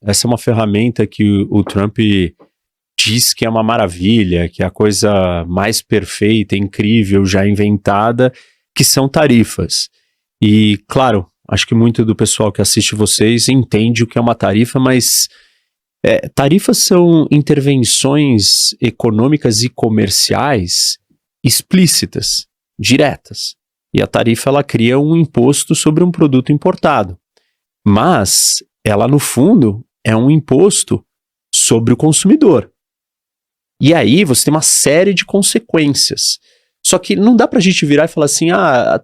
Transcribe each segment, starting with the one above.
essa é uma ferramenta que o Trump diz que é uma maravilha, que é a coisa mais perfeita, incrível, já inventada, que são tarifas. E, claro, acho que muito do pessoal que assiste vocês entende o que é uma tarifa, mas tarifas são intervenções econômicas e comerciais explícitas, diretas. E a tarifa, ela cria um imposto sobre um produto importado. Mas ela, no fundo, é um imposto sobre o consumidor. E aí você tem uma série de consequências. Só que não dá pra gente virar e falar assim,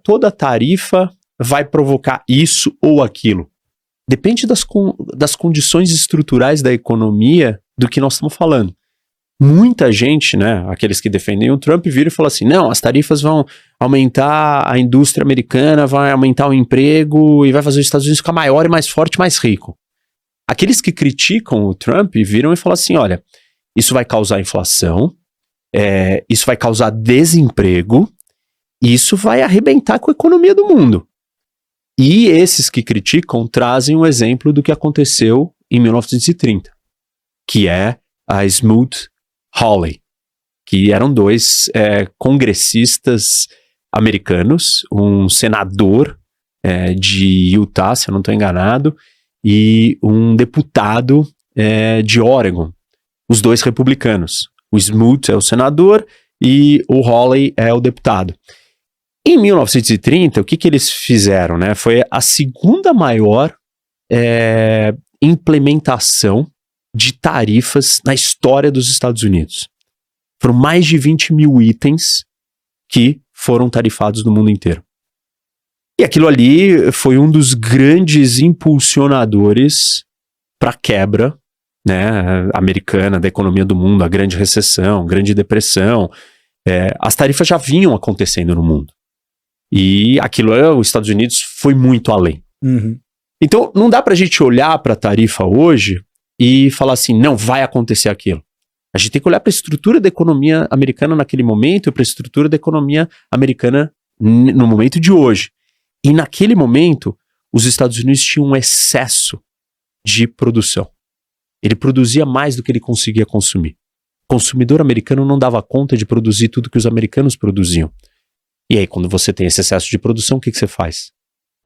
toda tarifa vai provocar isso ou aquilo. Depende das condições estruturais da economia do que nós estamos falando. Muita gente, né, aqueles que defendem o Trump, viram e falam assim, não, as tarifas vão aumentar a indústria americana, vai aumentar o emprego e vai fazer os Estados Unidos ficar maior e mais forte, mais rico. Aqueles que criticam o Trump viram e falam assim, olha, isso vai causar inflação, isso vai causar desemprego, e isso vai arrebentar com a economia do mundo. E esses que criticam trazem um exemplo do que aconteceu em 1930, que é a Smoot-Hawley, que eram dois congressistas americanos, um senador de Utah, se eu não estou enganado, e um deputado de Oregon, os dois republicanos. O Smoot é o senador e o Hawley é o deputado. Em 1930, o que eles fizeram, né? Foi a segunda maior implementação de tarifas na história dos Estados Unidos. Foram mais de 20 mil itens que foram tarifados no mundo inteiro. E aquilo ali foi um dos grandes impulsionadores para a quebra, né, americana, da economia do mundo, a grande recessão, grande depressão. As tarifas já vinham acontecendo no mundo. E aquilo, os Estados Unidos foi muito além. Uhum. Então, não dá pra gente olhar pra tarifa hoje e falar assim, não, vai acontecer aquilo. A gente tem que olhar para a estrutura da economia americana naquele momento e para a estrutura da economia americana no momento de hoje. E naquele momento, os Estados Unidos tinham um excesso de produção. Ele produzia mais do que ele conseguia consumir. O consumidor americano não dava conta de produzir tudo que os americanos produziam. E aí, quando você tem esse excesso de produção, o que você faz?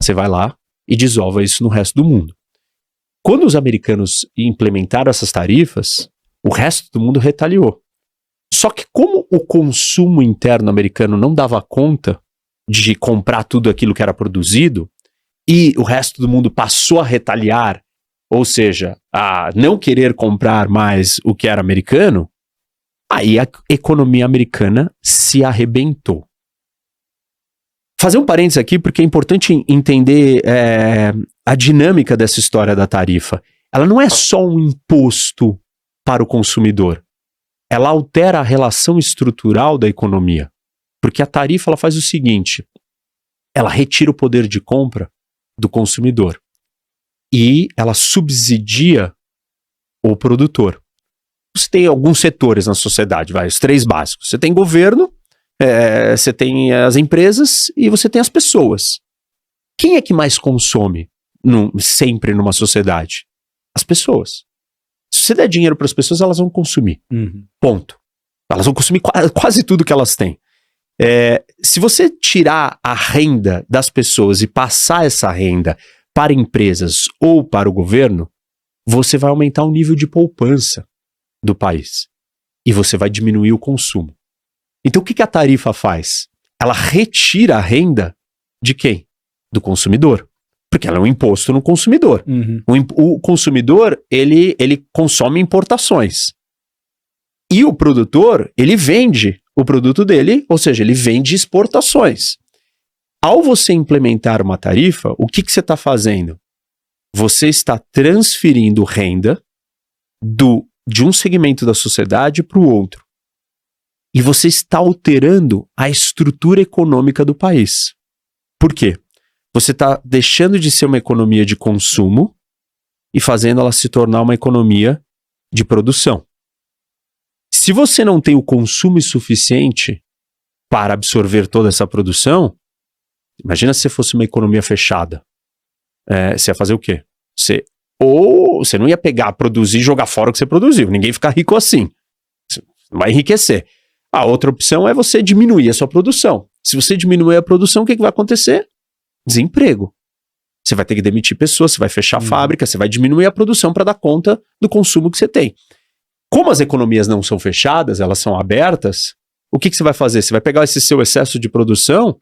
Você vai lá e desova isso no resto do mundo. Quando os americanos implementaram essas tarifas, o resto do mundo retaliou. Só que como o consumo interno americano não dava conta de comprar tudo aquilo que era produzido, e o resto do mundo passou a retaliar, ou seja, a não querer comprar mais o que era americano, aí a economia americana se arrebentou. Fazer um parênteses aqui, porque é importante entender a dinâmica dessa história da tarifa. Ela não é só um imposto para o consumidor. Ela altera a relação estrutural da economia. Porque a tarifa ela faz o seguinte, ela retira o poder de compra do consumidor e ela subsidia o produtor. Você tem alguns setores na sociedade, os três básicos. Você tem governo, você tem as empresas e você tem as pessoas. Quem é que mais consome sempre numa sociedade? As pessoas. Se você der dinheiro para as pessoas, elas vão consumir. Uhum. Ponto. Elas vão consumir quase tudo que elas têm. Se você tirar a renda das pessoas e passar essa renda para empresas ou para o governo, você vai aumentar o nível de poupança do país. E você vai diminuir o consumo. Então o que a tarifa faz? Ela retira a renda de quem? Do consumidor. Porque ela é um imposto no consumidor. Uhum. O consumidor, ele consome importações. E o produtor, ele vende o produto dele, ou seja, ele vende exportações. Ao você implementar uma tarifa, o que você está fazendo? Você está transferindo renda de um segmento da sociedade para o outro. E você está alterando a estrutura econômica do país. Por quê? Você está deixando de ser uma economia de consumo e fazendo ela se tornar uma economia de produção. Se você não tem o consumo suficiente para absorver toda essa produção, imagina se fosse uma economia fechada. Você ia fazer o quê? Você ou você não ia pegar, produzir e jogar fora o que você produziu. Ninguém fica rico assim. Você não vai enriquecer. A outra opção é você diminuir a sua produção. Se você diminuir a produção, o que vai acontecer? Desemprego. Você vai ter que demitir pessoas, você vai fechar a fábrica, você vai diminuir a produção para dar conta do consumo que você tem. Como as economias não são fechadas, elas são abertas, o que você vai fazer? Você vai pegar esse seu excesso de produção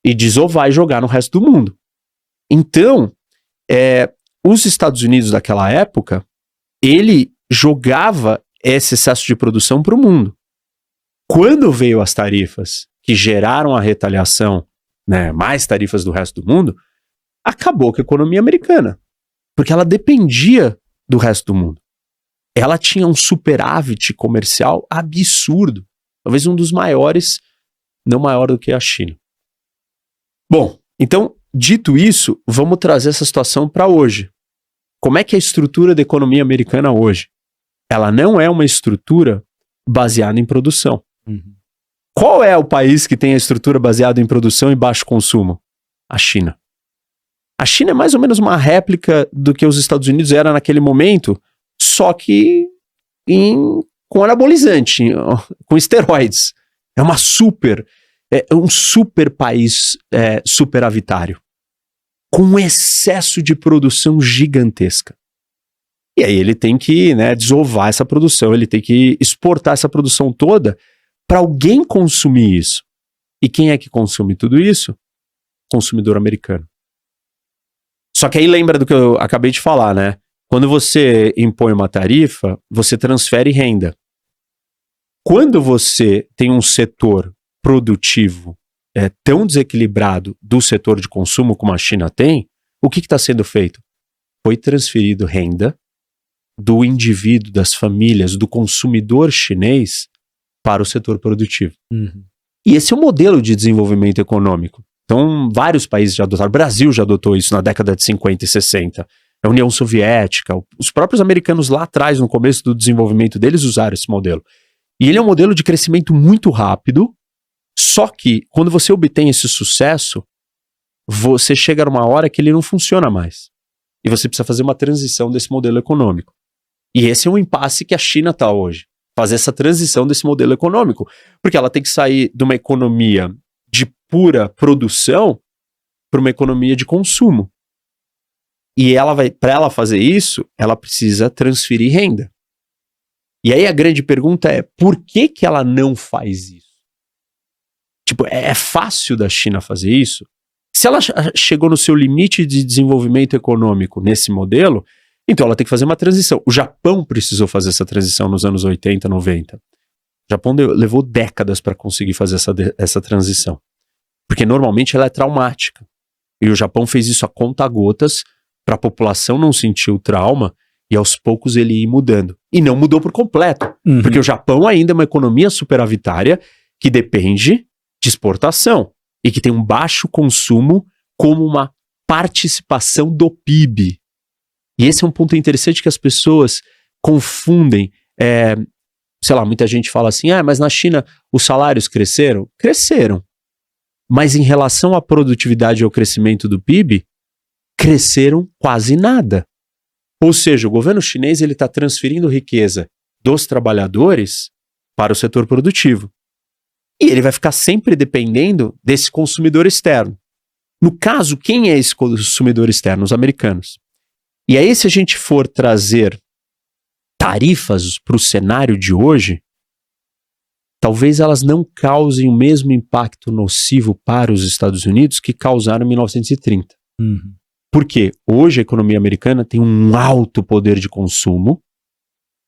e desovar e jogar no resto do mundo. Então, os Estados Unidos daquela época, ele jogava esse excesso de produção para o mundo. Quando veio as tarifas que geraram a retaliação, né, mais tarifas do resto do mundo, acabou com a economia americana, porque ela dependia do resto do mundo. Ela tinha um superávit comercial absurdo, talvez um dos maiores, não maior do que a China. Bom, então, dito isso, vamos trazer essa situação para hoje. Como é que é a estrutura da economia americana hoje? Ela não é uma estrutura baseada em produção. Qual é o país que tem a estrutura baseada em produção e baixo consumo? A China. A China é mais ou menos uma réplica do que os Estados Unidos era naquele momento, só que com anabolizante, com esteroides. É um super país superavitário, com um excesso de produção gigantesca. E aí ele tem que, né, desovar essa produção, ele tem que exportar essa produção toda para alguém consumir isso. E quem é que consome tudo isso? Consumidor americano. Só que aí lembra do que eu acabei de falar, né? Quando você impõe uma tarifa, você transfere renda. Quando você tem um setor produtivo tão desequilibrado do setor de consumo como a China tem, o que está sendo feito? Foi transferido renda do indivíduo, das famílias, do consumidor chinês para o setor produtivo. E esse é o modelo de desenvolvimento econômico. Então, vários países já adotaram. O Brasil já adotou isso na década de 50 e 60. A União Soviética, os próprios americanos lá atrás, no começo do desenvolvimento deles, usaram esse modelo. E ele é um modelo de crescimento muito rápido, só que quando você obtém esse sucesso, você chega numa hora que ele não funciona mais. E você precisa fazer uma transição desse modelo econômico. E esse é um impasse que a China está hoje. Fazer essa transição desse modelo econômico. Porque ela tem que sair de uma economia de pura produção para uma economia de consumo. E para ela fazer isso, ela precisa transferir renda. E aí a grande pergunta é, por que ela não faz isso? Tipo, é fácil da China fazer isso? Se ela chegou no seu limite de desenvolvimento econômico nesse modelo, então ela tem que fazer uma transição. O Japão precisou fazer essa transição nos anos 80, 90. O Japão levou décadas para conseguir fazer essa transição. Porque normalmente ela é traumática. E o Japão fez isso a conta-gotas para a população não sentir o trauma e aos poucos ele ir mudando. E não mudou por completo. Porque o Japão ainda é uma economia superavitária que depende de exportação e que tem um baixo consumo como uma participação do PIB. E esse é um ponto interessante que as pessoas confundem. Sei lá, muita gente fala assim, mas na China os salários cresceram? Cresceram. Mas em relação à produtividade e ao crescimento do PIB, cresceram quase nada. Ou seja, o governo chinês está transferindo riqueza dos trabalhadores para o setor produtivo. E ele vai ficar sempre dependendo desse consumidor externo. No caso, quem é esse consumidor externo? Os americanos. E aí, se a gente for trazer tarifas para o cenário de hoje, talvez elas não causem o mesmo impacto nocivo para os Estados Unidos que causaram em 1930. Por quê? Hoje a economia americana tem um alto poder de consumo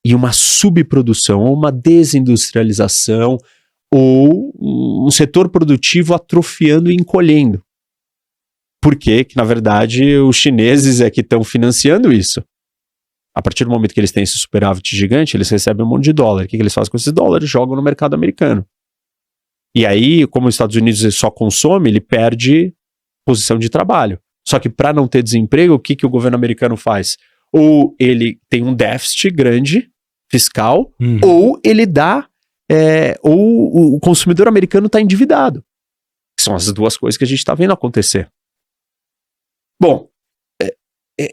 e uma subprodução, ou uma desindustrialização, ou um setor produtivo atrofiando e encolhendo. Por quê? Que, na verdade, os chineses é que estão financiando isso. A partir do momento que eles têm esse superávit gigante, eles recebem um monte de dólar. O que eles fazem com esses dólares? Jogam no mercado americano. E aí, como os Estados Unidos só consome, ele perde posição de trabalho. Só que para não ter desemprego, o que o governo americano faz? Ou ele tem um déficit grande, fiscal, ou ele dá... ou o consumidor americano está endividado. São as duas coisas que a gente está vendo acontecer. Bom,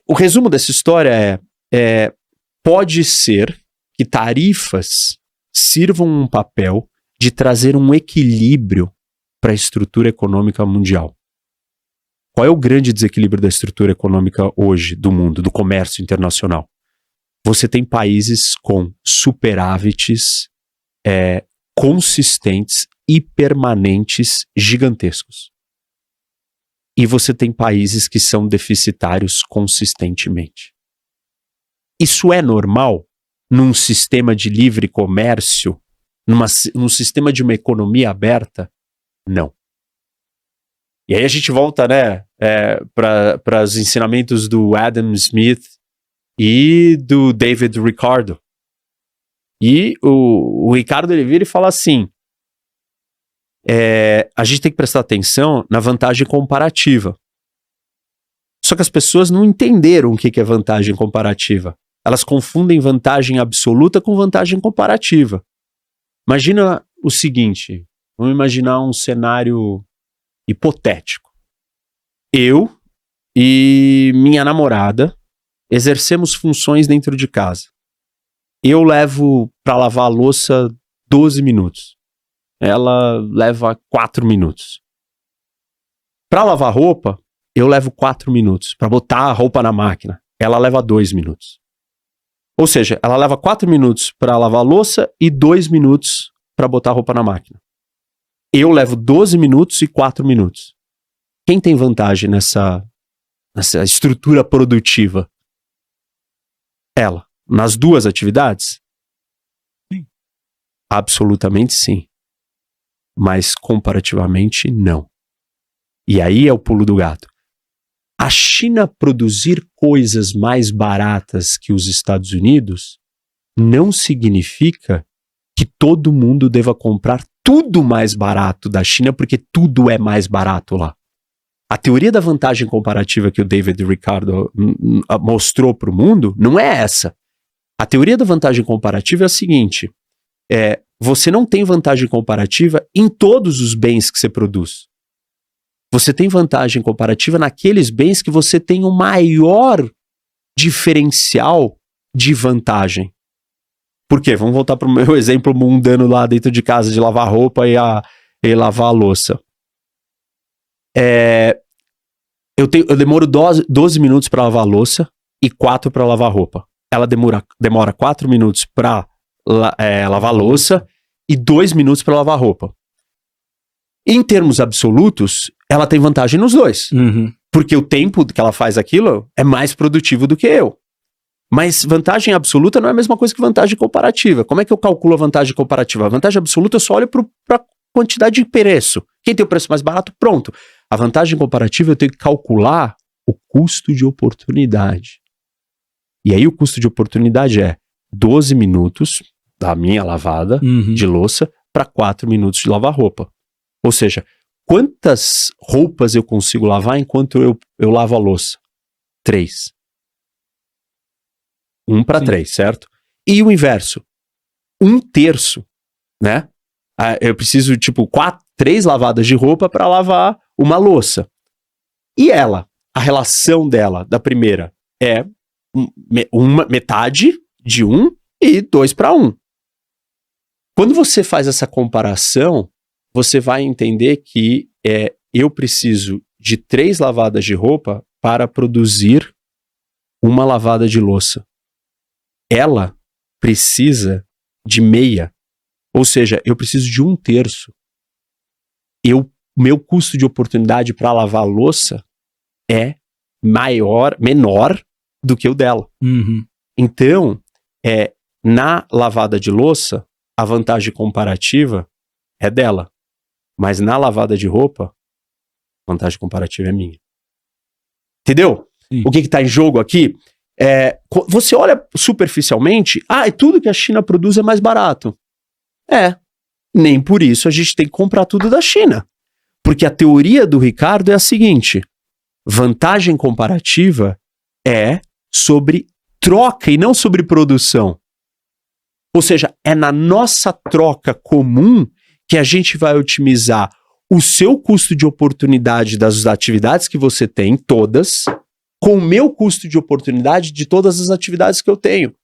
o resumo dessa história pode ser que tarifas sirvam um papel de trazer um equilíbrio para a estrutura econômica mundial. Qual é o grande desequilíbrio da estrutura econômica hoje do mundo, do comércio internacional? Você tem países com superávites consistentes e permanentes gigantescos. E você tem países que são deficitários consistentemente. Isso é normal num sistema de livre comércio, num sistema de uma economia aberta? Não. E aí a gente volta, né, para os ensinamentos do Adam Smith e do David Ricardo. E o Ricardo, ele vira e fala assim, a gente tem que prestar atenção na vantagem comparativa. Só que as pessoas não entenderam o que é vantagem comparativa. Elas confundem vantagem absoluta com vantagem comparativa. Imagina o seguinte, vamos imaginar um cenário hipotético. Eu e minha namorada exercemos funções dentro de casa. Eu levo para lavar a louça 12 minutos. Ela leva 4 minutos. Para lavar roupa, eu levo 4 minutos. Para botar a roupa na máquina, ela leva 2 minutos. Ou seja, ela leva 4 minutos para lavar a louça e 2 minutos para botar a roupa na máquina. Eu levo 12 minutos e 4 minutos. Quem tem vantagem nessa estrutura produtiva? Ela. Nas duas atividades? Sim. Absolutamente sim. Mas comparativamente não. E aí é o pulo do gato. A China produzir coisas mais baratas que os Estados Unidos não significa que todo mundo deva comprar tudo mais barato da China, porque tudo é mais barato lá. A teoria da vantagem comparativa que o David Ricardo mostrou para o mundo não é essa. A teoria da vantagem comparativa é a seguinte, você não tem vantagem comparativa em todos os bens que você produz. Você tem vantagem comparativa naqueles bens que você tem o maior diferencial de vantagem. Por quê? Vamos voltar para o meu exemplo mundano lá dentro de casa de lavar roupa e lavar a louça. Eu demoro 12 minutos para lavar a louça e 4 para lavar a roupa. Ela demora 4 minutos para lavar a louça e 2 minutos para lavar a roupa. Em termos absolutos, ela tem vantagem nos dois. Uhum. Porque o tempo que ela faz aquilo é mais produtivo do que eu. Mas vantagem absoluta não é a mesma coisa que vantagem comparativa. Como é que eu calculo a vantagem comparativa? A vantagem absoluta eu só olho para a quantidade de preço. Quem tem o preço mais barato, pronto. A vantagem comparativa eu tenho que calcular o custo de oportunidade. E aí o custo de oportunidade é 12 minutos da minha lavada de louça para 4 minutos de lavar roupa. Ou seja, quantas roupas eu consigo lavar enquanto eu lavo a louça? 3. 1 para 3, certo? E o inverso. 1/3, né? Eu preciso, 3 lavadas de roupa para lavar uma louça. E ela, a relação dela, da primeira, é metade de 1 e 2 para 1. Quando você faz essa comparação, você vai entender que eu preciso de 3 lavadas de roupa para produzir uma lavada de louça. Ela precisa de meia. Ou seja, eu preciso de 1/3. Meu custo de oportunidade para lavar a louça é menor do que o dela. Uhum. Então, na lavada de louça, a vantagem comparativa é dela. Mas na lavada de roupa, a vantagem comparativa é minha. Entendeu? Sim. O que está em jogo aqui? Você olha superficialmente, tudo que a China produz é mais barato. Nem por isso a gente tem que comprar tudo da China. Porque a teoria do Ricardo é a seguinte: vantagem comparativa é sobre troca e não sobre produção. Ou seja, é na nossa troca comum que a gente vai otimizar o seu custo de oportunidade das atividades que você tem, todas, com o meu custo de oportunidade de todas as atividades que eu tenho.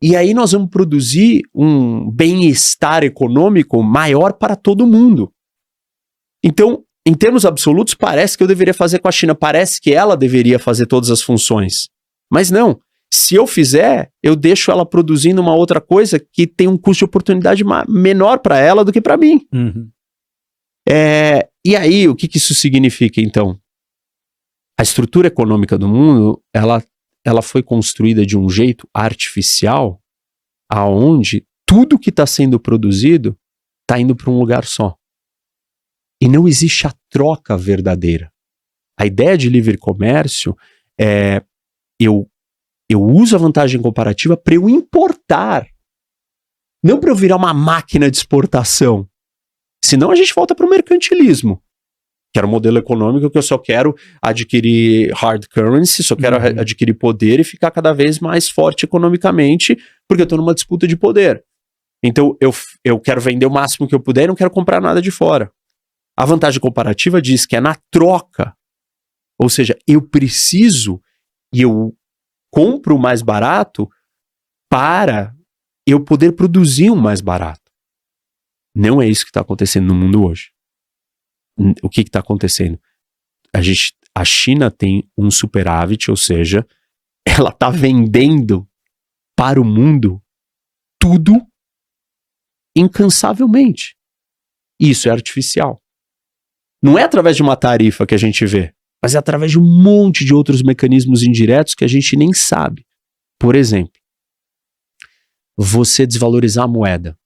E aí nós vamos produzir um bem-estar econômico maior para todo mundo. Então, em termos absolutos, parece que eu deveria fazer com a China, parece que ela deveria fazer todas as funções. Mas não, se eu fizer, eu deixo ela produzindo uma outra coisa que tem um custo de oportunidade menor para ela do que para mim. Uhum. E aí, o que isso significa, então? A estrutura econômica do mundo, ela foi construída de um jeito artificial, aonde tudo que está sendo produzido está indo para um lugar só. E não existe a troca verdadeira. A ideia de livre comércio é eu uso a vantagem comparativa para eu importar, não para eu virar uma máquina de exportação. Senão a gente volta para o mercantilismo, que era um modelo econômico que eu só quero adquirir hard currency, só quero adquirir poder e ficar cada vez mais forte economicamente, porque eu estou numa disputa de poder. Então eu quero vender o máximo que eu puder e não quero comprar nada de fora. A vantagem comparativa diz que é na troca. Ou seja, eu preciso e eu compro o mais barato para eu poder produzir um mais barato. Não é isso que está acontecendo no mundo hoje. O que está acontecendo? A China tem um superávit, ou seja, ela está vendendo para o mundo tudo incansavelmente. Isso é artificial. Não é através de uma tarifa que a gente vê, mas é através de um monte de outros mecanismos indiretos que a gente nem sabe. Por exemplo, você desvalorizar a moeda.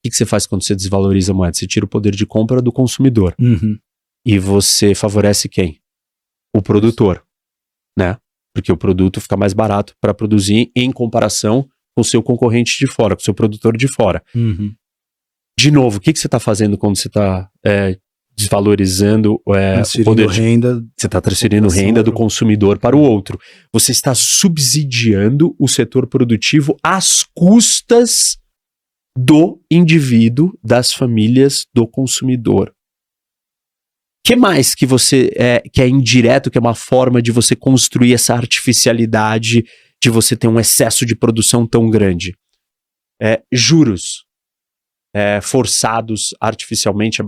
O que você faz quando você desvaloriza a moeda? Você tira o poder de compra do consumidor. Uhum. E você favorece quem? O produtor, né? Porque o produto fica mais barato para produzir em comparação com o seu concorrente de fora, com o seu produtor de fora. Uhum. De novo, o que você está fazendo quando você está desvalorizando o poder de renda? Você está transferindo renda do consumidor para o outro. Você está subsidiando o setor produtivo às custas do indivíduo, das famílias, do consumidor. Que mais que você que é indireto, que é uma forma de você construir essa artificialidade, de você ter um excesso de produção tão grande? Juros forçados artificialmente,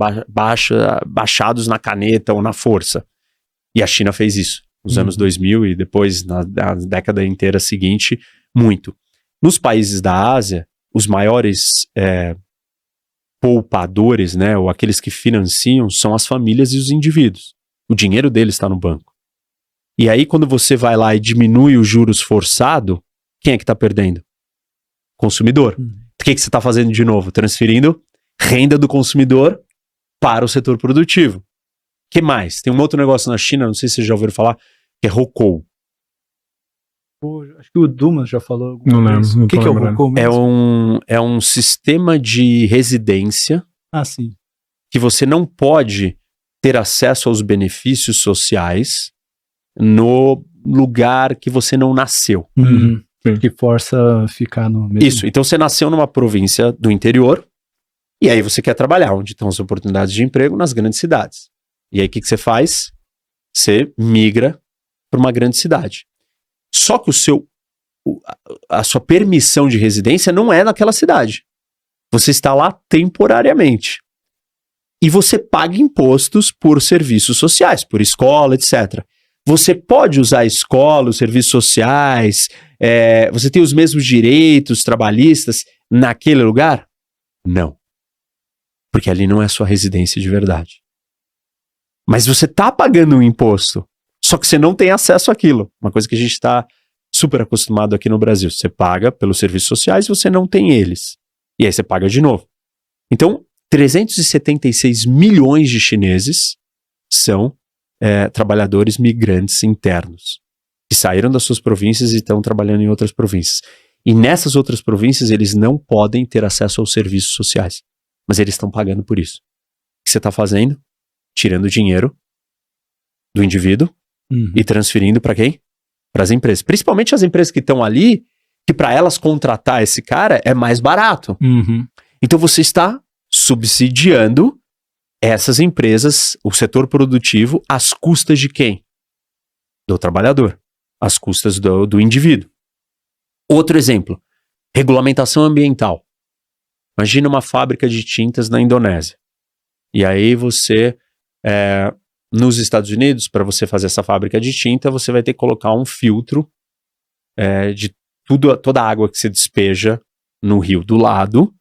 baixados na caneta ou na força. E a China fez isso nos anos 2000 e depois na década inteira seguinte, muito. Nos países da Ásia, os maiores poupadores, né, ou aqueles que financiam, são as famílias e os indivíduos. O dinheiro deles está no banco. E aí, quando você vai lá e diminui os juros forçado, quem é que está perdendo? Consumidor. O que você está fazendo de novo? Transferindo renda do consumidor para o setor produtivo. O que mais? Tem um outro negócio na China, não sei se vocês já ouviram falar, que é Hokou. Acho que o Dumas já falou. Não lembro. O que é o Hokou mesmo? É um sistema de residência sim. que você não pode ter acesso aos benefícios sociais no lugar que você não nasceu. Uhum. Que força a ficar no mesmo. Isso, então você nasceu numa província do interior e aí você quer trabalhar onde estão as oportunidades de emprego nas grandes cidades. E aí o que você faz? Você migra para uma grande cidade. Só que a sua permissão de residência não é naquela cidade. Você está lá temporariamente. E você paga impostos por serviços sociais, por escola, etc. Você pode usar a escola, os serviços sociais, você tem os mesmos direitos trabalhistas naquele lugar? Não. Porque ali não é a sua residência de verdade. Mas você está pagando um imposto, só que você não tem acesso àquilo. Uma coisa que a gente está super acostumado aqui no Brasil. Você paga pelos serviços sociais e você não tem eles. E aí você paga de novo. Então, 376 milhões de chineses são trabalhadores migrantes internos, que saíram das suas províncias e estão trabalhando em outras províncias. E nessas outras províncias, eles não podem ter acesso aos serviços sociais. Mas eles estão pagando por isso. O que você está fazendo? Tirando dinheiro do indivíduo e transferindo para quem? Para as empresas. Principalmente as empresas que estão ali, que para elas contratar esse cara é mais barato. Então você está subsidiando essas empresas, o setor produtivo, às custas de quem? do trabalhador, às custas do indivíduo. Outro exemplo, regulamentação ambiental. Imagina uma fábrica de tintas na Indonésia. E aí você, nos Estados Unidos, para você fazer essa fábrica de tinta, você vai ter que colocar um filtro de toda a água que você despeja no rio do lado,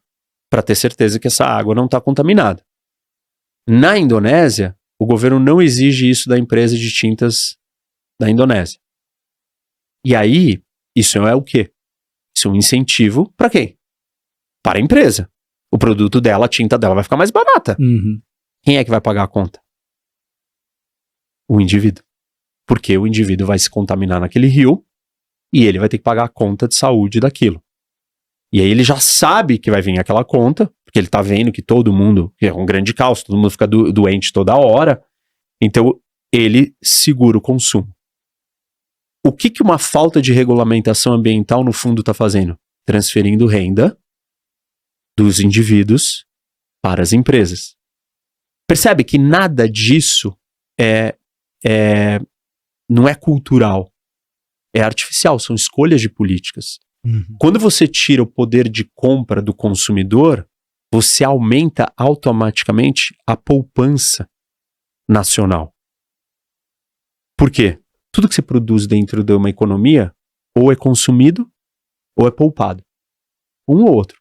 para ter certeza que essa água não está contaminada. Na Indonésia, o governo não exige isso da empresa de tintas da Indonésia. E aí, isso é o quê? Isso é um incentivo para quem? Para a empresa. O produto dela, a tinta dela vai ficar mais barata. Uhum. Quem é que vai pagar a conta? O indivíduo. Porque o indivíduo vai se contaminar naquele rio e ele vai ter que pagar a conta de saúde daquilo. E aí ele já sabe que vai vir aquela conta, porque ele tá vendo que todo mundo, que é um grande caos, todo mundo fica doente toda hora, então ele segura o consumo. O que uma falta de regulamentação ambiental no fundo está fazendo? Transferindo renda dos indivíduos para as empresas. Percebe que nada disso não é cultural, é artificial, são escolhas de políticas. Uhum. Quando você tira o poder de compra do consumidor, você aumenta automaticamente a poupança nacional. Por quê? Tudo que você produz dentro de uma economia ou é consumido ou é poupado. Um ou outro.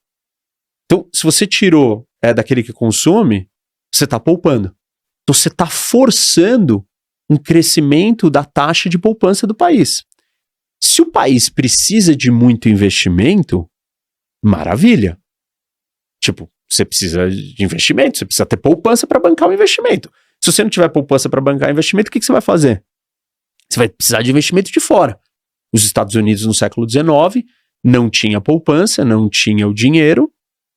Então, se você tirou daquele que consome, você está poupando. Então, você está forçando um crescimento da taxa de poupança do país. Se o país precisa de muito investimento, maravilha. Tipo, você precisa de investimento, você precisa ter poupança para bancar o investimento. Se você não tiver poupança para bancar o investimento, o que você vai fazer? Você vai precisar de investimento de fora. Os Estados Unidos no século XIX não tinha poupança, não tinha o dinheiro,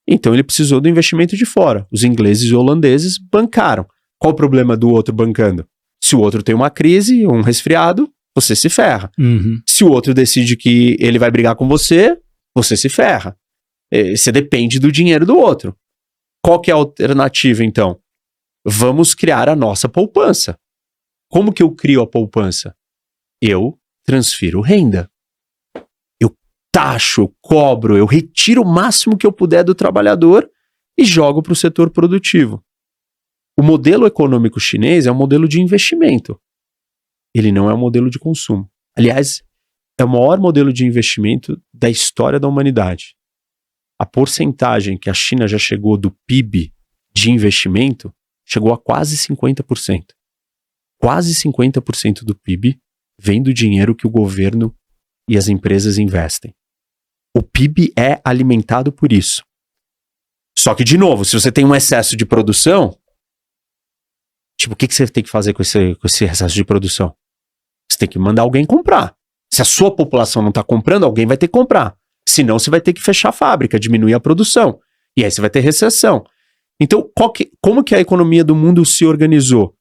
então ele precisou do investimento de fora. Os ingleses e holandeses bancaram. Qual o problema do outro bancando? Se o outro tem uma crise, um resfriado, você se ferra. Uhum. Se o outro decide que ele vai brigar com você, você se ferra. Você depende do dinheiro do outro. Qual que é a alternativa, então? Vamos criar a nossa poupança. Como que eu crio a poupança? Eu transfiro renda. Eu taxo, eu cobro, eu retiro o máximo que eu puder do trabalhador e jogo para o setor produtivo. O modelo econômico chinês é um modelo de investimento. Ele não é um modelo de consumo. Aliás, é o maior modelo de investimento da história da humanidade. A porcentagem que a China já chegou do PIB de investimento chegou a quase 50%. Quase 50% do PIB vem do dinheiro que o governo e as empresas investem. O PIB é alimentado por isso. Só que, de novo, se você tem um excesso de produção, tipo, o que você tem que fazer com esse excesso de produção? Você tem que mandar alguém comprar. Se a sua população não está comprando, alguém vai ter que comprar. Senão você vai ter que fechar a fábrica, diminuir a produção. E aí você vai ter recessão. Então, como que a economia do mundo se organizou?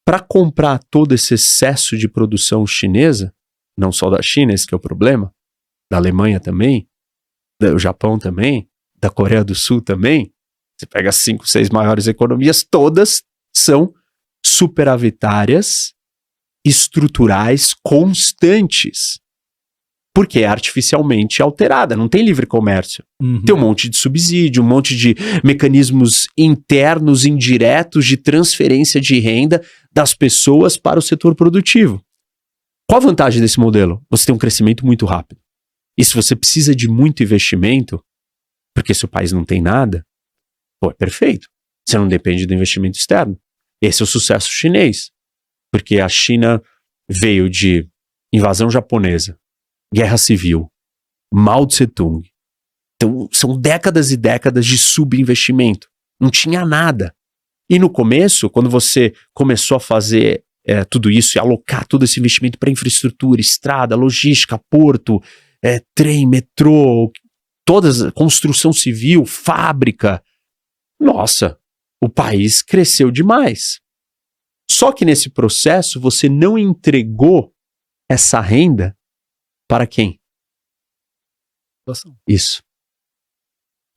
Para comprar todo esse excesso de produção chinesa, não só da China, esse que é o problema, da Alemanha também, do Japão também, da Coreia do Sul também, você pega as 5, 6 maiores economias, todas são superavitárias, estruturais, constantes. Porque é artificialmente alterada, não tem livre comércio. Uhum. Tem um monte de subsídio, um monte de mecanismos internos, indiretos, de transferência de renda das pessoas para o setor produtivo. Qual a vantagem desse modelo? Você tem um crescimento muito rápido. E se você precisa de muito investimento, porque se o país não tem nada, é perfeito. Você não depende do investimento externo. Esse é o sucesso chinês. Porque a China veio de invasão japonesa, guerra civil, Mao Tse-tung. Então, são décadas e décadas de subinvestimento. Não tinha nada. E no começo, quando você começou a fazer tudo isso e alocar todo esse investimento para infraestrutura, estrada, logística, porto, trem, metrô, construção civil, fábrica, nossa, o país cresceu demais. Só que nesse processo, você não entregou essa renda para quem? Isso.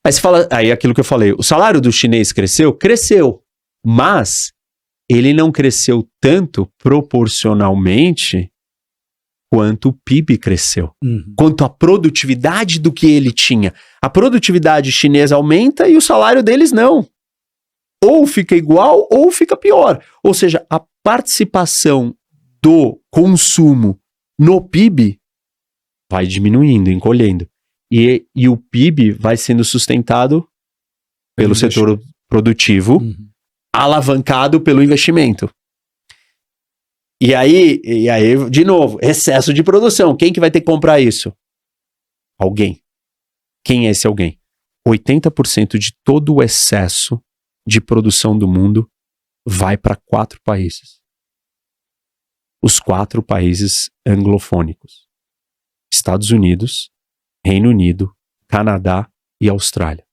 Aí você fala, aí aquilo que eu falei, o salário do chinês cresceu? Cresceu, mas ele não cresceu tanto proporcionalmente quanto o PIB cresceu. Quanto a produtividade do que ele tinha. A produtividade chinesa aumenta e o salário deles não. Ou fica igual ou fica pior. Ou seja, a participação do consumo no PIB vai diminuindo, encolhendo. E o PIB vai sendo sustentado pelo setor produtivo, alavancado pelo investimento. E aí, de novo, excesso de produção. Quem que vai ter que comprar isso? Alguém. Quem é esse alguém? 80% de todo o excesso de produção do mundo vai para 4 países. Os 4 países anglofônicos. Estados Unidos, Reino Unido, Canadá e Austrália.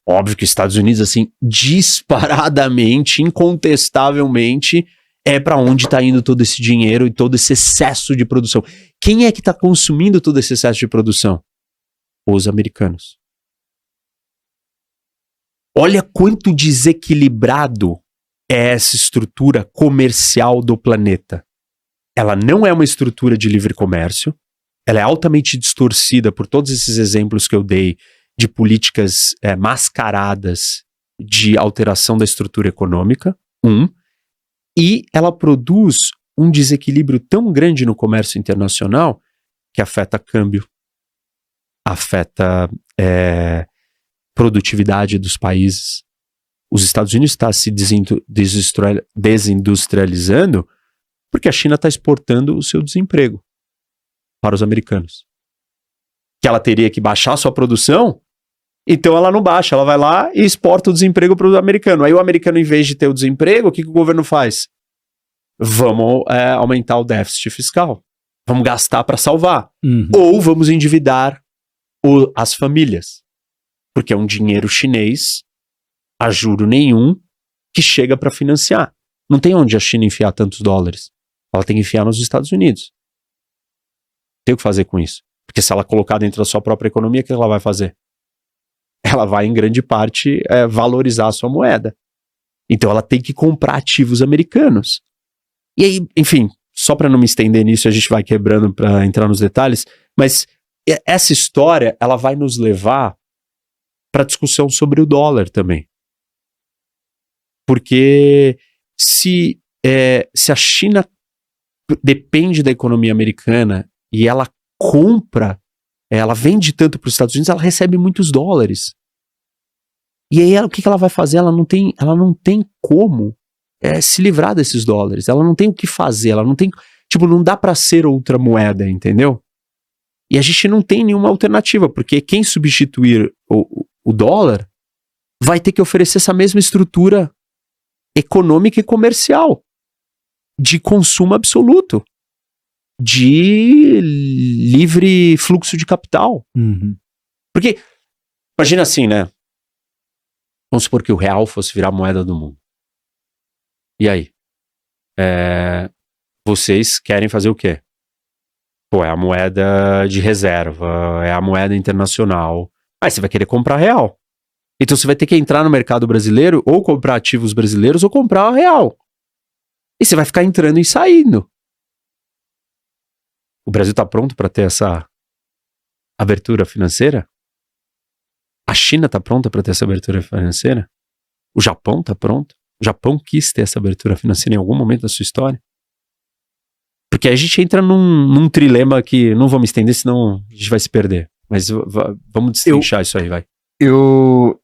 Óbvio que os Estados Unidos, assim, disparadamente, incontestavelmente, é para onde está indo todo esse dinheiro e todo esse excesso de produção. Quem é que está consumindo todo esse excesso de produção? Os americanos. Olha quanto desequilibrado é essa estrutura comercial do planeta. Ela não é uma estrutura de livre comércio, ela é altamente distorcida por todos esses exemplos que eu dei de políticas mascaradas de alteração da estrutura econômica, e ela produz um desequilíbrio tão grande no comércio internacional que afeta câmbio, afeta produtividade dos países. Os Estados Unidos estão se desindustrializando porque a China está exportando o seu desemprego para os americanos. Que ela teria que baixar a sua produção, então ela não baixa, ela vai lá e exporta o desemprego para o americano. Aí o americano, em vez de ter o desemprego, o que o governo faz? Vamos aumentar o déficit fiscal. Vamos gastar para salvar. Ou vamos endividar as famílias. Porque é um dinheiro chinês, a juro nenhum, que chega para financiar. Não tem onde a China enfiar tantos dólares. Ela tem que enfiar nos Estados Unidos. Tem o que fazer com isso. Porque se ela colocar dentro da sua própria economia, o que ela vai fazer? Ela vai, em grande parte, valorizar a sua moeda. Então ela tem que comprar ativos americanos. E aí, enfim, só para não me estender nisso, a gente vai quebrando para entrar nos detalhes, mas essa história, ela vai nos levar para a discussão sobre o dólar também. Porque se a China depende da economia americana e ela compra, ela vende tanto para os Estados Unidos, ela recebe muitos dólares. E aí o que ela vai fazer? Ela não tem como se livrar desses dólares. Ela não tem o que fazer, ela não tem, não dá para ser outra moeda, entendeu? E a gente não tem nenhuma alternativa, porque quem substituir o dólar vai ter que oferecer essa mesma estrutura econômica e comercial de consumo absoluto, de livre fluxo de capital. Porque, imagina assim, né? Vamos supor que o real fosse virar a moeda do mundo. E aí? Vocês querem fazer o quê? Pô, é a moeda de reserva, é a moeda internacional. Aí você vai querer comprar real. Então você vai ter que entrar no mercado brasileiro, ou comprar ativos brasileiros, ou comprar o real. E você vai ficar entrando e saindo. O Brasil está pronto para ter essa abertura financeira? A China está pronta para ter essa abertura financeira? O Japão está pronto? O Japão quis ter essa abertura financeira em algum momento da sua história? Porque aí a gente entra num trilema que não vou me estender, senão a gente vai se perder. Mas vamos destrinchar isso aí, vai. Eu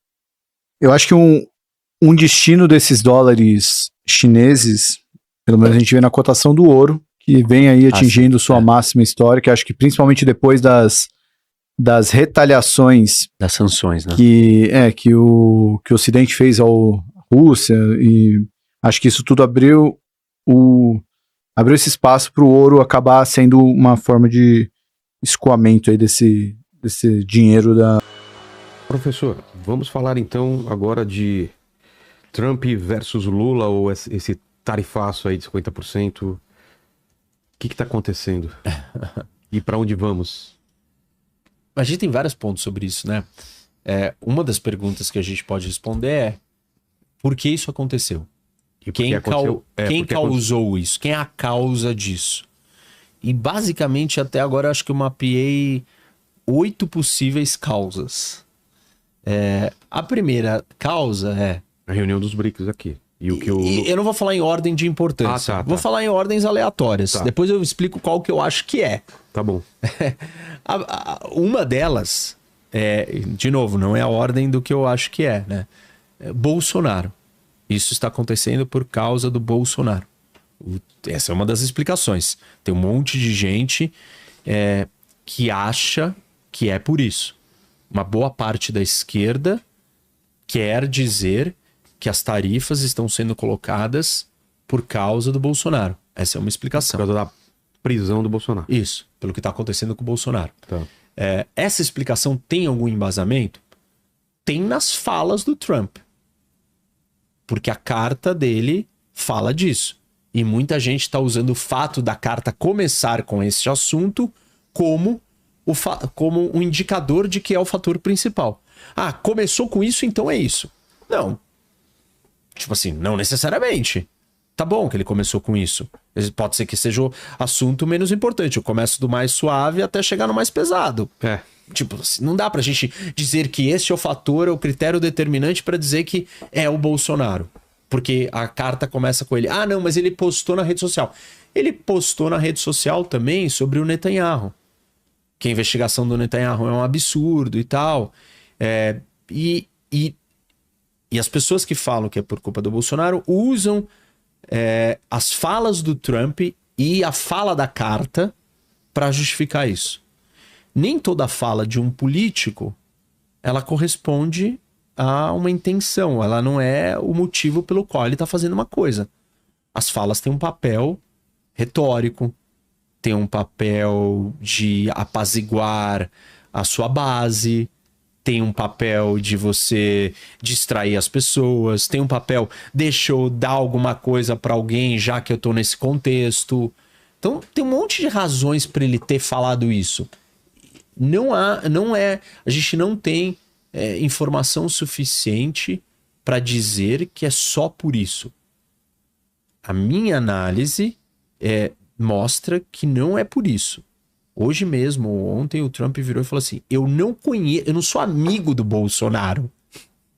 acho que um destino desses dólares chineses, pelo menos a gente vê na cotação do ouro, que vem aí atingindo sua máxima histórica, acho que principalmente depois das retaliações, das sanções, né? Que o Ocidente fez à Rússia, e acho que isso tudo abriu esse espaço para o ouro acabar sendo uma forma de escoamento aí desse dinheiro da... Professor, vamos falar então agora de Trump versus Lula, ou esse tarifaço aí de 50%. O que está acontecendo? E para onde vamos? A gente tem vários pontos sobre isso, né? Uma das perguntas que a gente pode responder é: por que isso aconteceu? E Quem, porque aconteceu- quem porque causou isso? Quem é a causa disso? E basicamente até agora acho que eu mapeei 8 possíveis causas. A primeira causa é... A reunião dos BRICS aqui. E o que eu... E eu não vou falar em ordem de importância. Ah, tá. Vou falar em ordens aleatórias. Tá. Depois eu explico qual que eu acho que é. Tá bom. Uma delas, de novo, não é a ordem do que eu acho que é, né? Bolsonaro. Isso está acontecendo por causa do Bolsonaro. Essa é uma das explicações. Tem um monte de gente que acha que é por isso. Uma boa parte da esquerda quer dizer que as tarifas estão sendo colocadas por causa do Bolsonaro. Essa é uma Por explicação. causa da prisão do Bolsonaro. Isso, pelo que está acontecendo com o Bolsonaro. Tá. Essa explicação tem algum embasamento? Tem nas falas do Trump. Porque a carta dele fala disso. E muita gente está usando o fato da carta começar com esse assunto como um indicador de que é o fator principal. Ah, começou com isso, então é isso. Não. Tipo assim, não necessariamente. Tá bom que ele começou com isso. Pode ser que seja o assunto menos importante. Eu começo do mais suave até chegar no mais pesado. Tipo, assim, não dá pra gente dizer que esse é o fator, é o critério determinante pra dizer que é o Bolsonaro. Porque a carta começa com ele. Ah, não, mas ele postou na rede social. Ele postou na rede social também sobre o Netanyahu. Que a investigação do Netanyahu é um absurdo e tal. E as pessoas que falam que é por culpa do Bolsonaro usam as falas do Trump e a fala da carta para justificar isso. Nem toda fala de um político ela corresponde a uma intenção, ela não é o motivo pelo qual ele está fazendo uma coisa. As falas têm um papel retórico, tem um papel de apaziguar a sua base, tem um papel de você distrair as pessoas, tem um papel, deixa eu dar alguma coisa para alguém já que eu tô nesse contexto. Então tem um monte de razões para ele ter falado isso. A gente não tem informação suficiente para dizer que é só por isso. A minha análise mostra que não é por isso. Hoje mesmo, ontem, o Trump virou e falou assim: eu não sou amigo do Bolsonaro.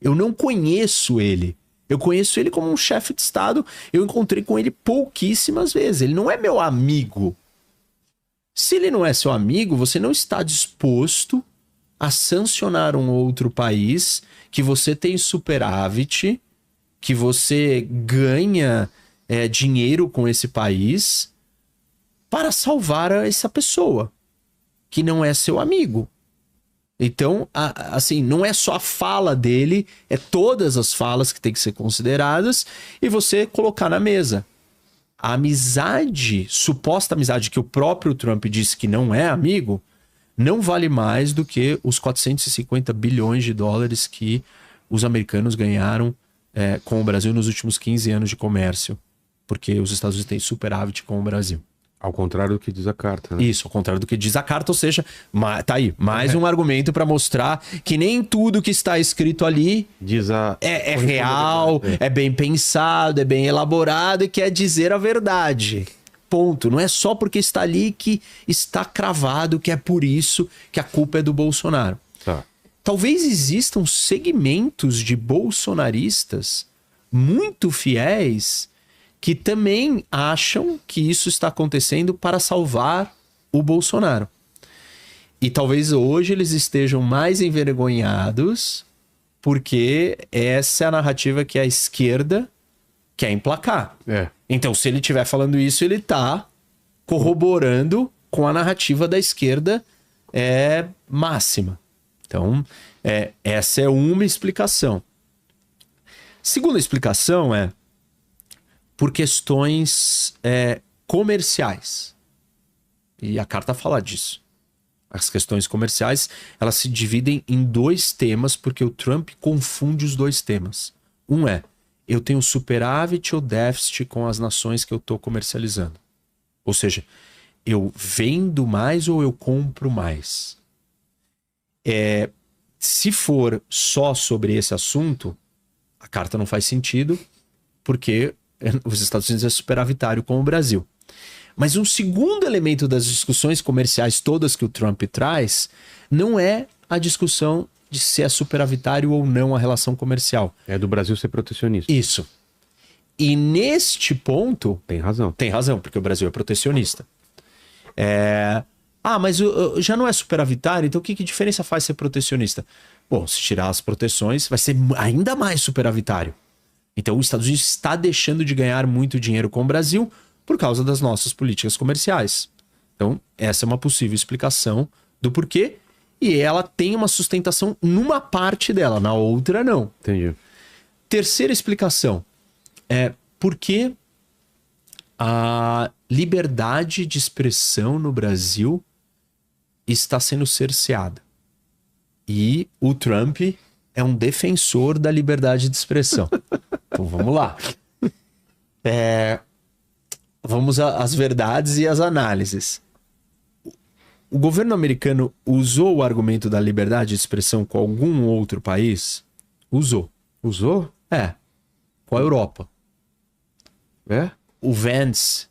Eu não conheço ele. Eu conheço ele como um chefe de Estado. Eu encontrei com ele pouquíssimas vezes. Ele não é meu amigo. Se ele não é seu amigo, você não está disposto a sancionar um outro país que você tem superávit, que você ganha dinheiro com esse país para salvar essa pessoa que não é seu amigo. Então, assim, não é só a fala dele, é todas as falas que tem que ser consideradas e você colocar na mesa. A amizade, suposta amizade que o próprio Trump disse que não é amigo, não vale mais do que os 450 bilhões de dólares que os americanos ganharam com o Brasil nos últimos 15 anos de comércio, porque os Estados Unidos têm superávit com o Brasil. Ao contrário do que diz a carta, né? Isso, ao contrário do que diz a carta, ou seja, tá aí, mais um argumento para mostrar que nem tudo que está escrito ali é real, é bem pensado, é bem elaborado e quer dizer a verdade. Ponto. Não é só porque está ali que está cravado que é por isso que a culpa é do Bolsonaro. Tá. Talvez existam segmentos de bolsonaristas muito fiéis que também acham que isso está acontecendo para salvar o Bolsonaro. E talvez hoje eles estejam mais envergonhados porque essa é a narrativa que a esquerda quer emplacar. Então, se ele estiver falando isso, ele está corroborando com a narrativa da esquerda máxima. Então, essa é uma explicação. Segunda explicação por questões comerciais. E a carta fala disso. As questões comerciais, elas se dividem em 2 temas, porque o Trump confunde os 2 temas. Um eu tenho superávit ou déficit com as nações que eu estou comercializando. Ou seja, eu vendo mais ou eu compro mais. Se for só sobre esse assunto, a carta não faz sentido, porque os Estados Unidos é superavitário com o Brasil. Mas um segundo elemento das discussões comerciais todas que o Trump traz não é a discussão de se é superavitário ou não a relação comercial. É do Brasil ser protecionista. Isso. E neste ponto... Tem razão. Tem razão, porque o Brasil é protecionista. Mas já não é superavitário, então que diferença faz ser protecionista? Bom, se tirar as proteções, vai ser ainda mais superavitário. Então os Estados Unidos está deixando de ganhar muito dinheiro com o Brasil por causa das nossas políticas comerciais. Então, essa é uma possível explicação do porquê, e ela tem uma sustentação numa parte dela, na outra não. Entendi. Terceira explicação é por que a liberdade de expressão no Brasil está sendo cerceada. E o Trump é um defensor da liberdade de expressão. Então vamos lá. Vamos às verdades e às análises. O governo americano usou o argumento da liberdade de expressão com algum outro país? Usou. Usou? Com a Europa. É? O Vance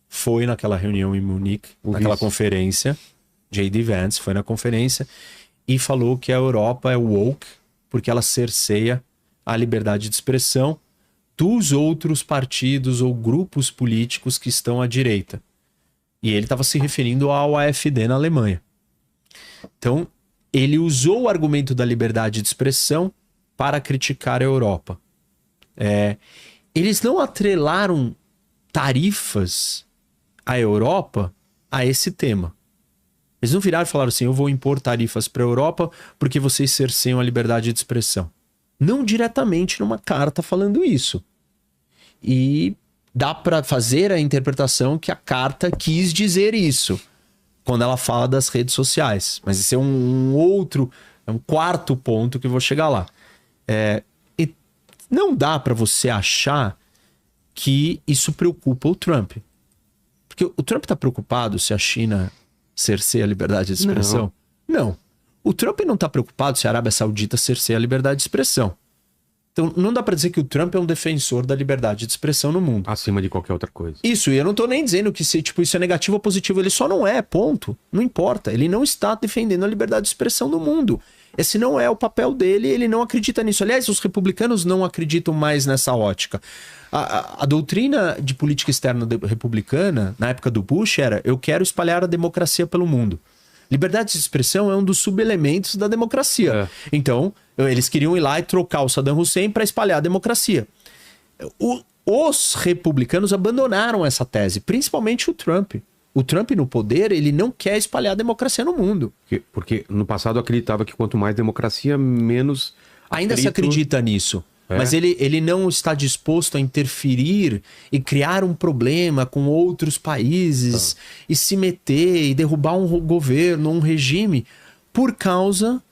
foi naquela reunião em Munique, naquela conferência. J.D. Vance foi na conferência e falou que a Europa é woke porque ela cerceia a liberdade de expressão dos outros partidos ou grupos políticos que estão à direita. E ele estava se referindo ao AfD na Alemanha. Então, ele usou o argumento da liberdade de expressão para criticar a Europa. Eles não atrelaram tarifas à Europa a esse tema. Eles não viraram e falaram assim, eu vou impor tarifas para a Europa porque vocês cerceiam a liberdade de expressão. Não diretamente numa carta falando isso. E dá para fazer a interpretação que a carta quis dizer isso quando ela fala das redes sociais. Mas esse é um quarto ponto que eu vou chegar lá. E não dá para você achar que isso preocupa o Trump. Porque o Trump está preocupado se a China cerceia a liberdade de expressão? Não. O Trump não está preocupado se a Arábia Saudita cerceia a liberdade de expressão. Então não dá para dizer que o Trump é um defensor da liberdade de expressão no mundo. Acima de qualquer outra coisa. Isso, e eu não tô nem dizendo que isso é negativo ou positivo, ele só não é, ponto. Não importa, ele não está defendendo a liberdade de expressão no mundo. Esse não é o papel dele, ele não acredita nisso. Aliás, os republicanos não acreditam mais nessa ótica. A doutrina de política externa republicana, na época do Bush, era eu quero espalhar a democracia pelo mundo. Liberdade de expressão é um dos subelementos da democracia. Então, eles queriam ir lá e trocar o Saddam Hussein para espalhar a democracia. Os republicanos abandonaram essa tese, principalmente o Trump. O Trump no poder, ele não quer espalhar a democracia no mundo. Porque no passado acreditava que quanto mais democracia, menos... Ainda se acredita nisso. Mas ele não está disposto a interferir e criar um problema com outros países e se meter e derrubar um governo, um regime, por causa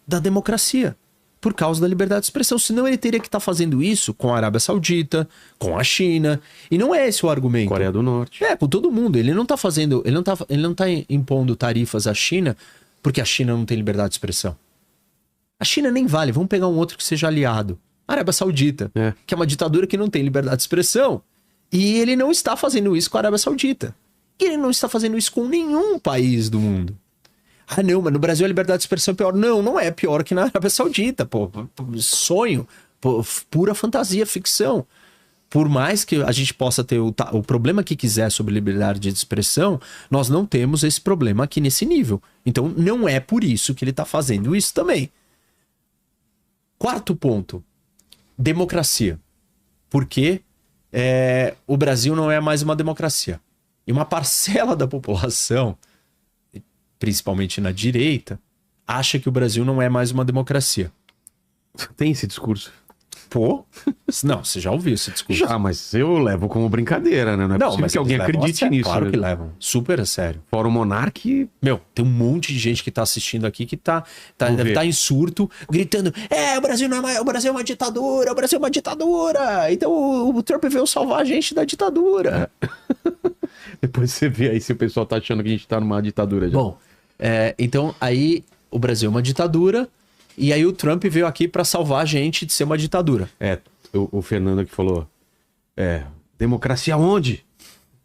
da democracia, por causa da liberdade de expressão. Senão ele teria que estar fazendo isso com a Arábia Saudita, com a China. E não é esse o argumento. Coreia do Norte. Com todo mundo. Ele não está fazendo, ele não tá impondo tarifas à China porque a China não tem liberdade de expressão. A China nem vale. Vamos pegar um outro que seja aliado. Arábia Saudita, que é uma ditadura que não tem liberdade de expressão. E ele não está fazendo isso com a Arábia Saudita. E ele não está fazendo isso com nenhum país do mundo. Não, mas no Brasil a liberdade de expressão é pior. Não é pior que na Arábia Saudita, sonho, pura fantasia, ficção. Por mais que a gente possa ter o problema que quiser sobre liberdade de expressão, nós não temos esse problema aqui nesse nível. Então não é por isso que ele está fazendo isso também. Quarto ponto. Democracia. Porque o Brasil não é mais uma democracia. E uma parcela da população, principalmente na direita, acha que o Brasil não é mais uma democracia. Tem esse discurso? Não, você já ouviu esse discurso. Já, mas eu levo como brincadeira, né? Não é possível mas que alguém acredite nisso. Claro né? que levam. Super a sério. Fora o Monark... Tem um monte de gente que tá assistindo aqui que deve estar em surto, gritando, o Brasil não é mais, o Brasil é uma ditadura, o Brasil é uma ditadura. Então o Trump veio salvar a gente da ditadura. Depois você vê aí se o pessoal tá achando que a gente tá numa ditadura já. Bom, então aí o Brasil é uma ditadura, e aí o Trump veio aqui para salvar a gente de ser uma ditadura. O Fernando que falou, Democracia onde?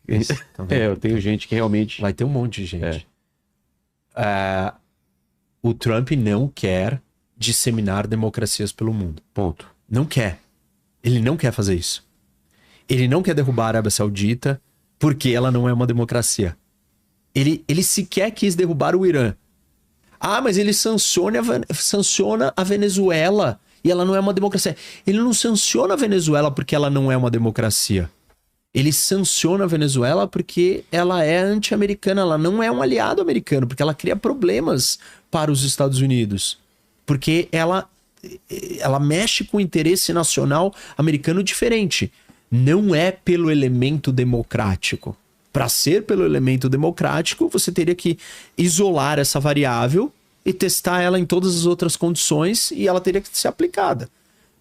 Isso, tá vendo? Eu tenho gente que realmente... Vai ter um monte de gente. O Trump não quer disseminar democracias pelo mundo. Ponto. Não quer. Ele não quer fazer isso. Ele não quer derrubar a Arábia Saudita porque ela não é uma democracia. Ele sequer quis derrubar o Irã. Ah, mas ele sanciona a Venezuela e ela não é uma democracia. Ele não sanciona a Venezuela porque ela não é uma democracia. Ele sanciona a Venezuela porque ela é anti-americana, ela não é um aliado americano, porque ela cria problemas para os Estados Unidos. Porque ela mexe com o interesse nacional americano diferente. Não é pelo elemento democrático. Para ser pelo elemento democrático, você teria que isolar essa variável e testar ela em todas as outras condições e ela teria que ser aplicada.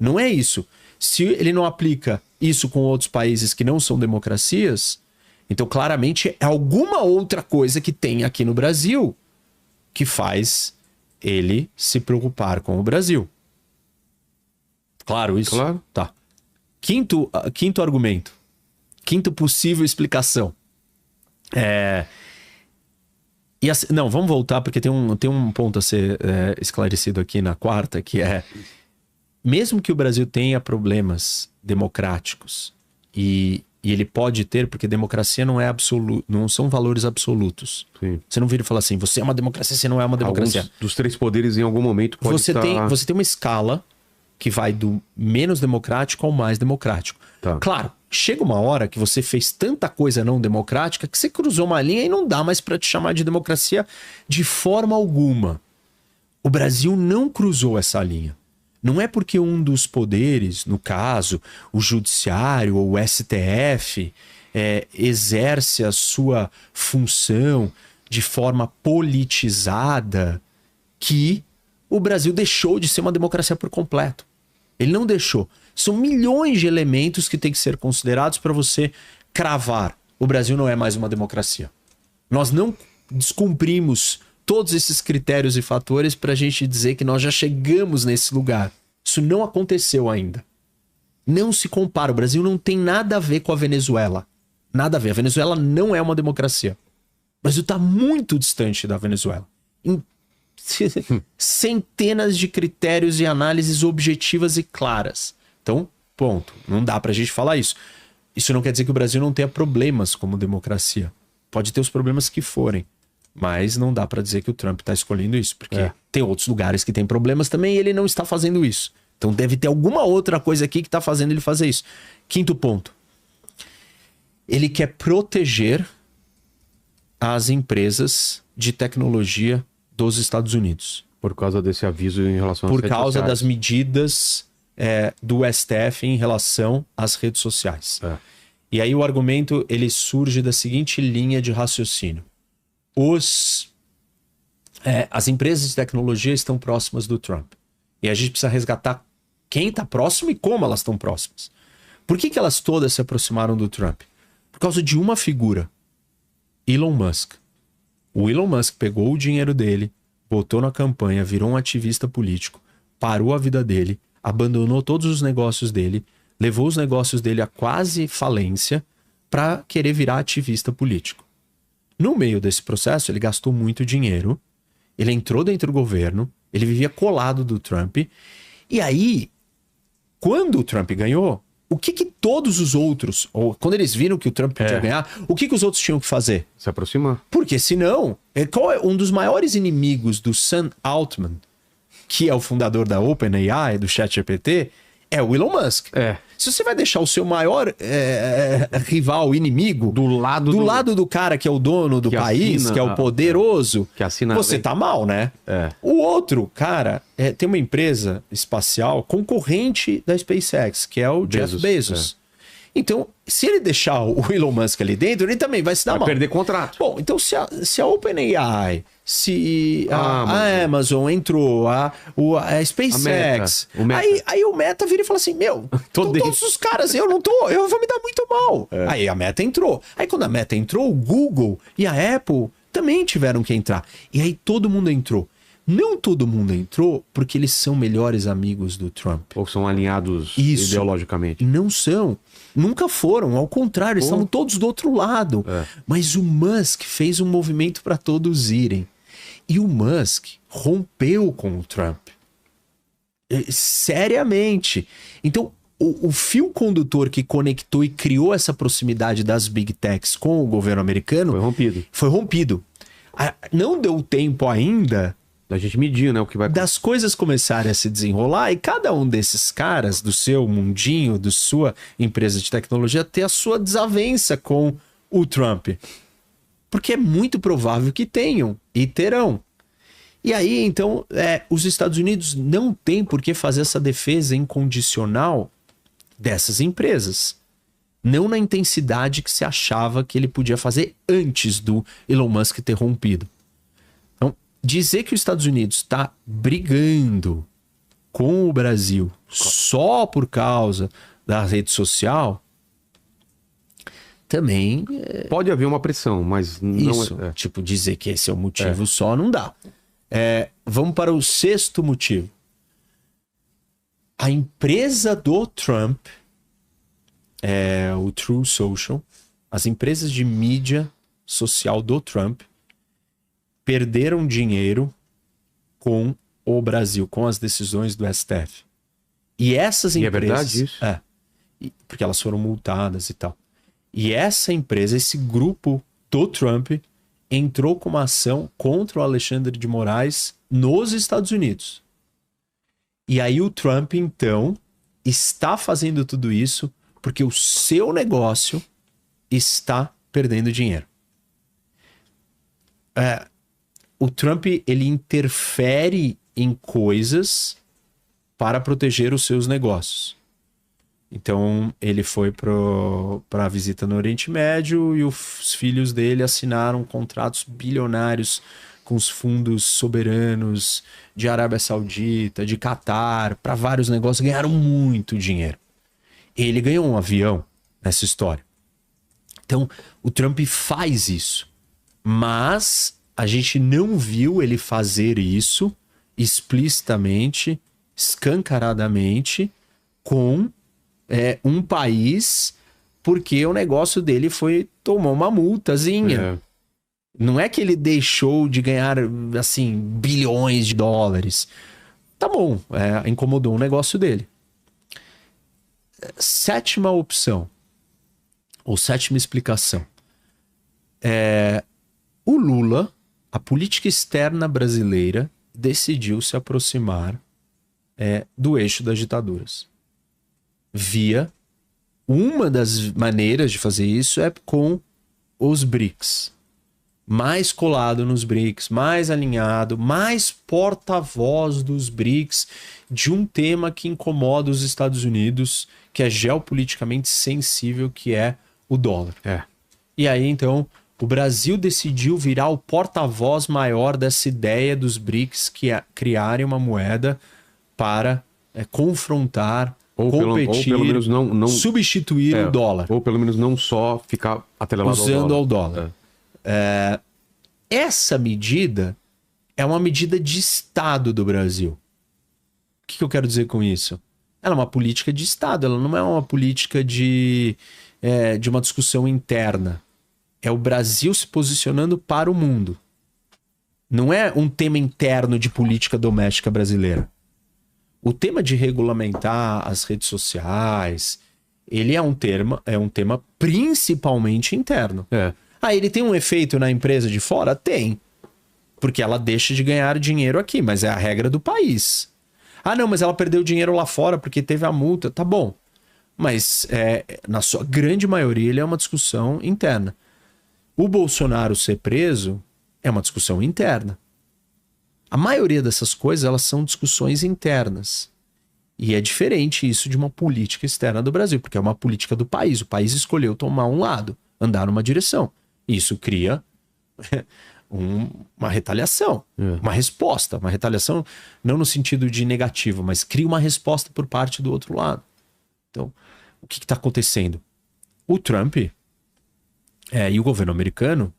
Não é isso. Se ele não aplica isso com outros países que não são democracias, então claramente é alguma outra coisa que tem aqui no Brasil que faz ele se preocupar com o Brasil. Claro isso? Claro. Tá. Quinto argumento. Quinta possível explicação. Não, vamos voltar porque tem um ponto a ser esclarecido aqui na quarta, que é: mesmo que o Brasil tenha problemas democráticos, e ele pode ter, porque democracia não é absoluto, não são valores absolutos. Sim. Você não vira e fala assim, você é uma democracia, você não é uma democracia. Alguns dos três poderes em algum momento pode você tem uma escala que vai do menos democrático ao mais democrático. Tá. Claro, chega uma hora que você fez tanta coisa não democrática que você cruzou uma linha e não dá mais para te chamar de democracia de forma alguma. O Brasil não cruzou essa linha. Não é porque um dos poderes, no caso, o judiciário ou o STF, exerce a sua função de forma politizada que o Brasil deixou de ser uma democracia por completo. Ele não deixou. São milhões de elementos que têm que ser considerados para você cravar: o Brasil não é mais uma democracia. Nós não descumprimos todos esses critérios e fatores para a gente dizer que nós já chegamos nesse lugar. Isso não aconteceu ainda. Não se compara. O Brasil não tem nada a ver com a Venezuela. Nada a ver. A Venezuela não é uma democracia. O Brasil está muito distante da Venezuela. Em centenas de critérios e análises objetivas e claras. Então, ponto. Não dá pra gente falar isso. Isso não quer dizer que o Brasil não tenha problemas como democracia. Pode ter os problemas que forem. Mas não dá pra dizer que o Trump tá escolhendo isso. Porque tem outros lugares que tem problemas também e ele não está fazendo isso. Então deve ter alguma outra coisa aqui que tá fazendo ele fazer isso. Quinto ponto. Ele quer proteger as empresas de tecnologia dos Estados Unidos. Por causa desse aviso em relação às Por redes causa sociais. das medidas do STF em relação às redes sociais. E aí o argumento ele surge da seguinte linha de raciocínio. As empresas de tecnologia estão próximas do Trump. E a gente precisa resgatar quem está próximo e como elas estão próximas. Por que elas todas se aproximaram do Trump? Por causa de uma figura. Elon Musk. O Elon Musk pegou o dinheiro dele, botou na campanha, virou um ativista político, parou a vida dele, abandonou todos os negócios dele, levou os negócios dele a quase falência para querer virar ativista político. No meio desse processo, ele gastou muito dinheiro, ele entrou dentro do governo, ele vivia colado do Trump, e aí, quando o Trump ganhou, o que todos os outros, ou quando eles viram que o Trump podia ganhar, o que os outros tinham que fazer? Se aproximar. Porque senão, qual é um dos maiores inimigos do Sam Altman, que é o fundador da OpenAI, do ChatGPT, é o Elon Musk. Se você vai deixar o seu maior rival, inimigo, do lado do cara que é o dono do país, que é o poderoso, você tá mal, né? O outro cara tem uma empresa espacial concorrente da SpaceX, que é o Jeff Bezos. Então, se ele deixar o Elon Musk ali dentro, ele também vai se dar mal. Vai perder contrato. Bom, então se a OpenAI, se a Amazon entrou, a SpaceX, aí o Meta vira e fala assim, todos os caras, eu vou me dar muito mal. Aí a Meta entrou. Aí quando a Meta entrou, o Google e a Apple também tiveram que entrar. E aí todo mundo entrou. Não todo mundo entrou porque eles são melhores amigos do Trump. Ou são alinhados Isso. ideologicamente? Não são. Nunca foram. Ao contrário, eles estavam todos do outro lado. Mas o Musk fez um movimento para todos irem. E o Musk rompeu com o Trump. Seriamente. Então, o fio condutor que conectou e criou essa proximidade das Big Techs com o governo americano foi rompido. Não deu tempo ainda da gente medir, né, o que vai... das coisas começarem a se desenrolar e cada um desses caras do seu mundinho, da sua empresa de tecnologia, ter a sua desavença com o Trump. Porque é muito provável que tenham e terão. E aí, então, os Estados Unidos não têm por que fazer essa defesa incondicional dessas empresas. Não na intensidade que se achava que ele podia fazer antes do Elon Musk ter rompido. Então, dizer que os Estados Unidos está brigando com o Brasil só por causa da rede social, também... Pode haver uma pressão, mas não isso, tipo, dizer que esse é o motivo só não dá. Vamos para o sexto motivo. A empresa do Trump, o Truth Social, as empresas de mídia social do Trump perderam dinheiro com o Brasil, com as decisões do STF. E essas empresas... é verdade isso? Porque elas foram multadas e tal. E essa empresa, esse grupo do Trump, entrou com uma ação contra o Alexandre de Moraes nos Estados Unidos. E aí o Trump, então, está fazendo tudo isso porque o seu negócio está perdendo dinheiro. O Trump, ele interfere em coisas para proteger os seus negócios. Então, ele foi para a visita no Oriente Médio e os filhos dele assinaram contratos bilionários com os fundos soberanos de Arábia Saudita, de Catar, para vários negócios, ganharam muito dinheiro. Ele ganhou um avião nessa história. Então, o Trump faz isso, mas a gente não viu ele fazer isso explicitamente, escancaradamente, com um país, porque o negócio dele tomou uma multazinha. Não é que ele deixou de ganhar, assim, bilhões de dólares. Tá bom, incomodou o negócio dele. Sétima opção, ou sétima explicação. O Lula, a política externa brasileira, decidiu se aproximar do eixo das ditaduras. Via uma das maneiras de fazer isso com os BRICS. Mais colado nos BRICS, mais alinhado, mais porta-voz dos BRICS de um tema que incomoda os Estados Unidos, que é geopoliticamente sensível, que é o dólar. E aí, então, o Brasil decidiu virar o porta-voz maior dessa ideia dos BRICS criarem uma moeda para confrontar, competir, ou pelo menos não substituir o dólar. Ou pelo menos não só ficar atrelado usando ao dólar. Essa medida é uma medida de Estado do Brasil. O que eu quero dizer com isso? Ela é uma política de Estado, ela não é uma política de uma discussão interna. É o Brasil se posicionando para o mundo. Não é um tema interno de política doméstica brasileira. O tema de regulamentar as redes sociais, ele é um tema principalmente interno. Ele tem um efeito na empresa de fora? Tem. Porque ela deixa de ganhar dinheiro aqui, mas é a regra do país. Não, mas ela perdeu dinheiro lá fora porque teve a multa. Tá bom. Mas na sua grande maioria ele é uma discussão interna. O Bolsonaro ser preso é uma discussão interna. A maioria dessas coisas, elas são discussões internas. E é diferente isso de uma política externa do Brasil, porque é uma política do país. O país escolheu tomar um lado, andar numa direção. Isso cria uma retaliação, uma resposta. Uma retaliação não no sentido de negativo, mas cria uma resposta por parte do outro lado. Então, o que está acontecendo? O Trump e o governo americano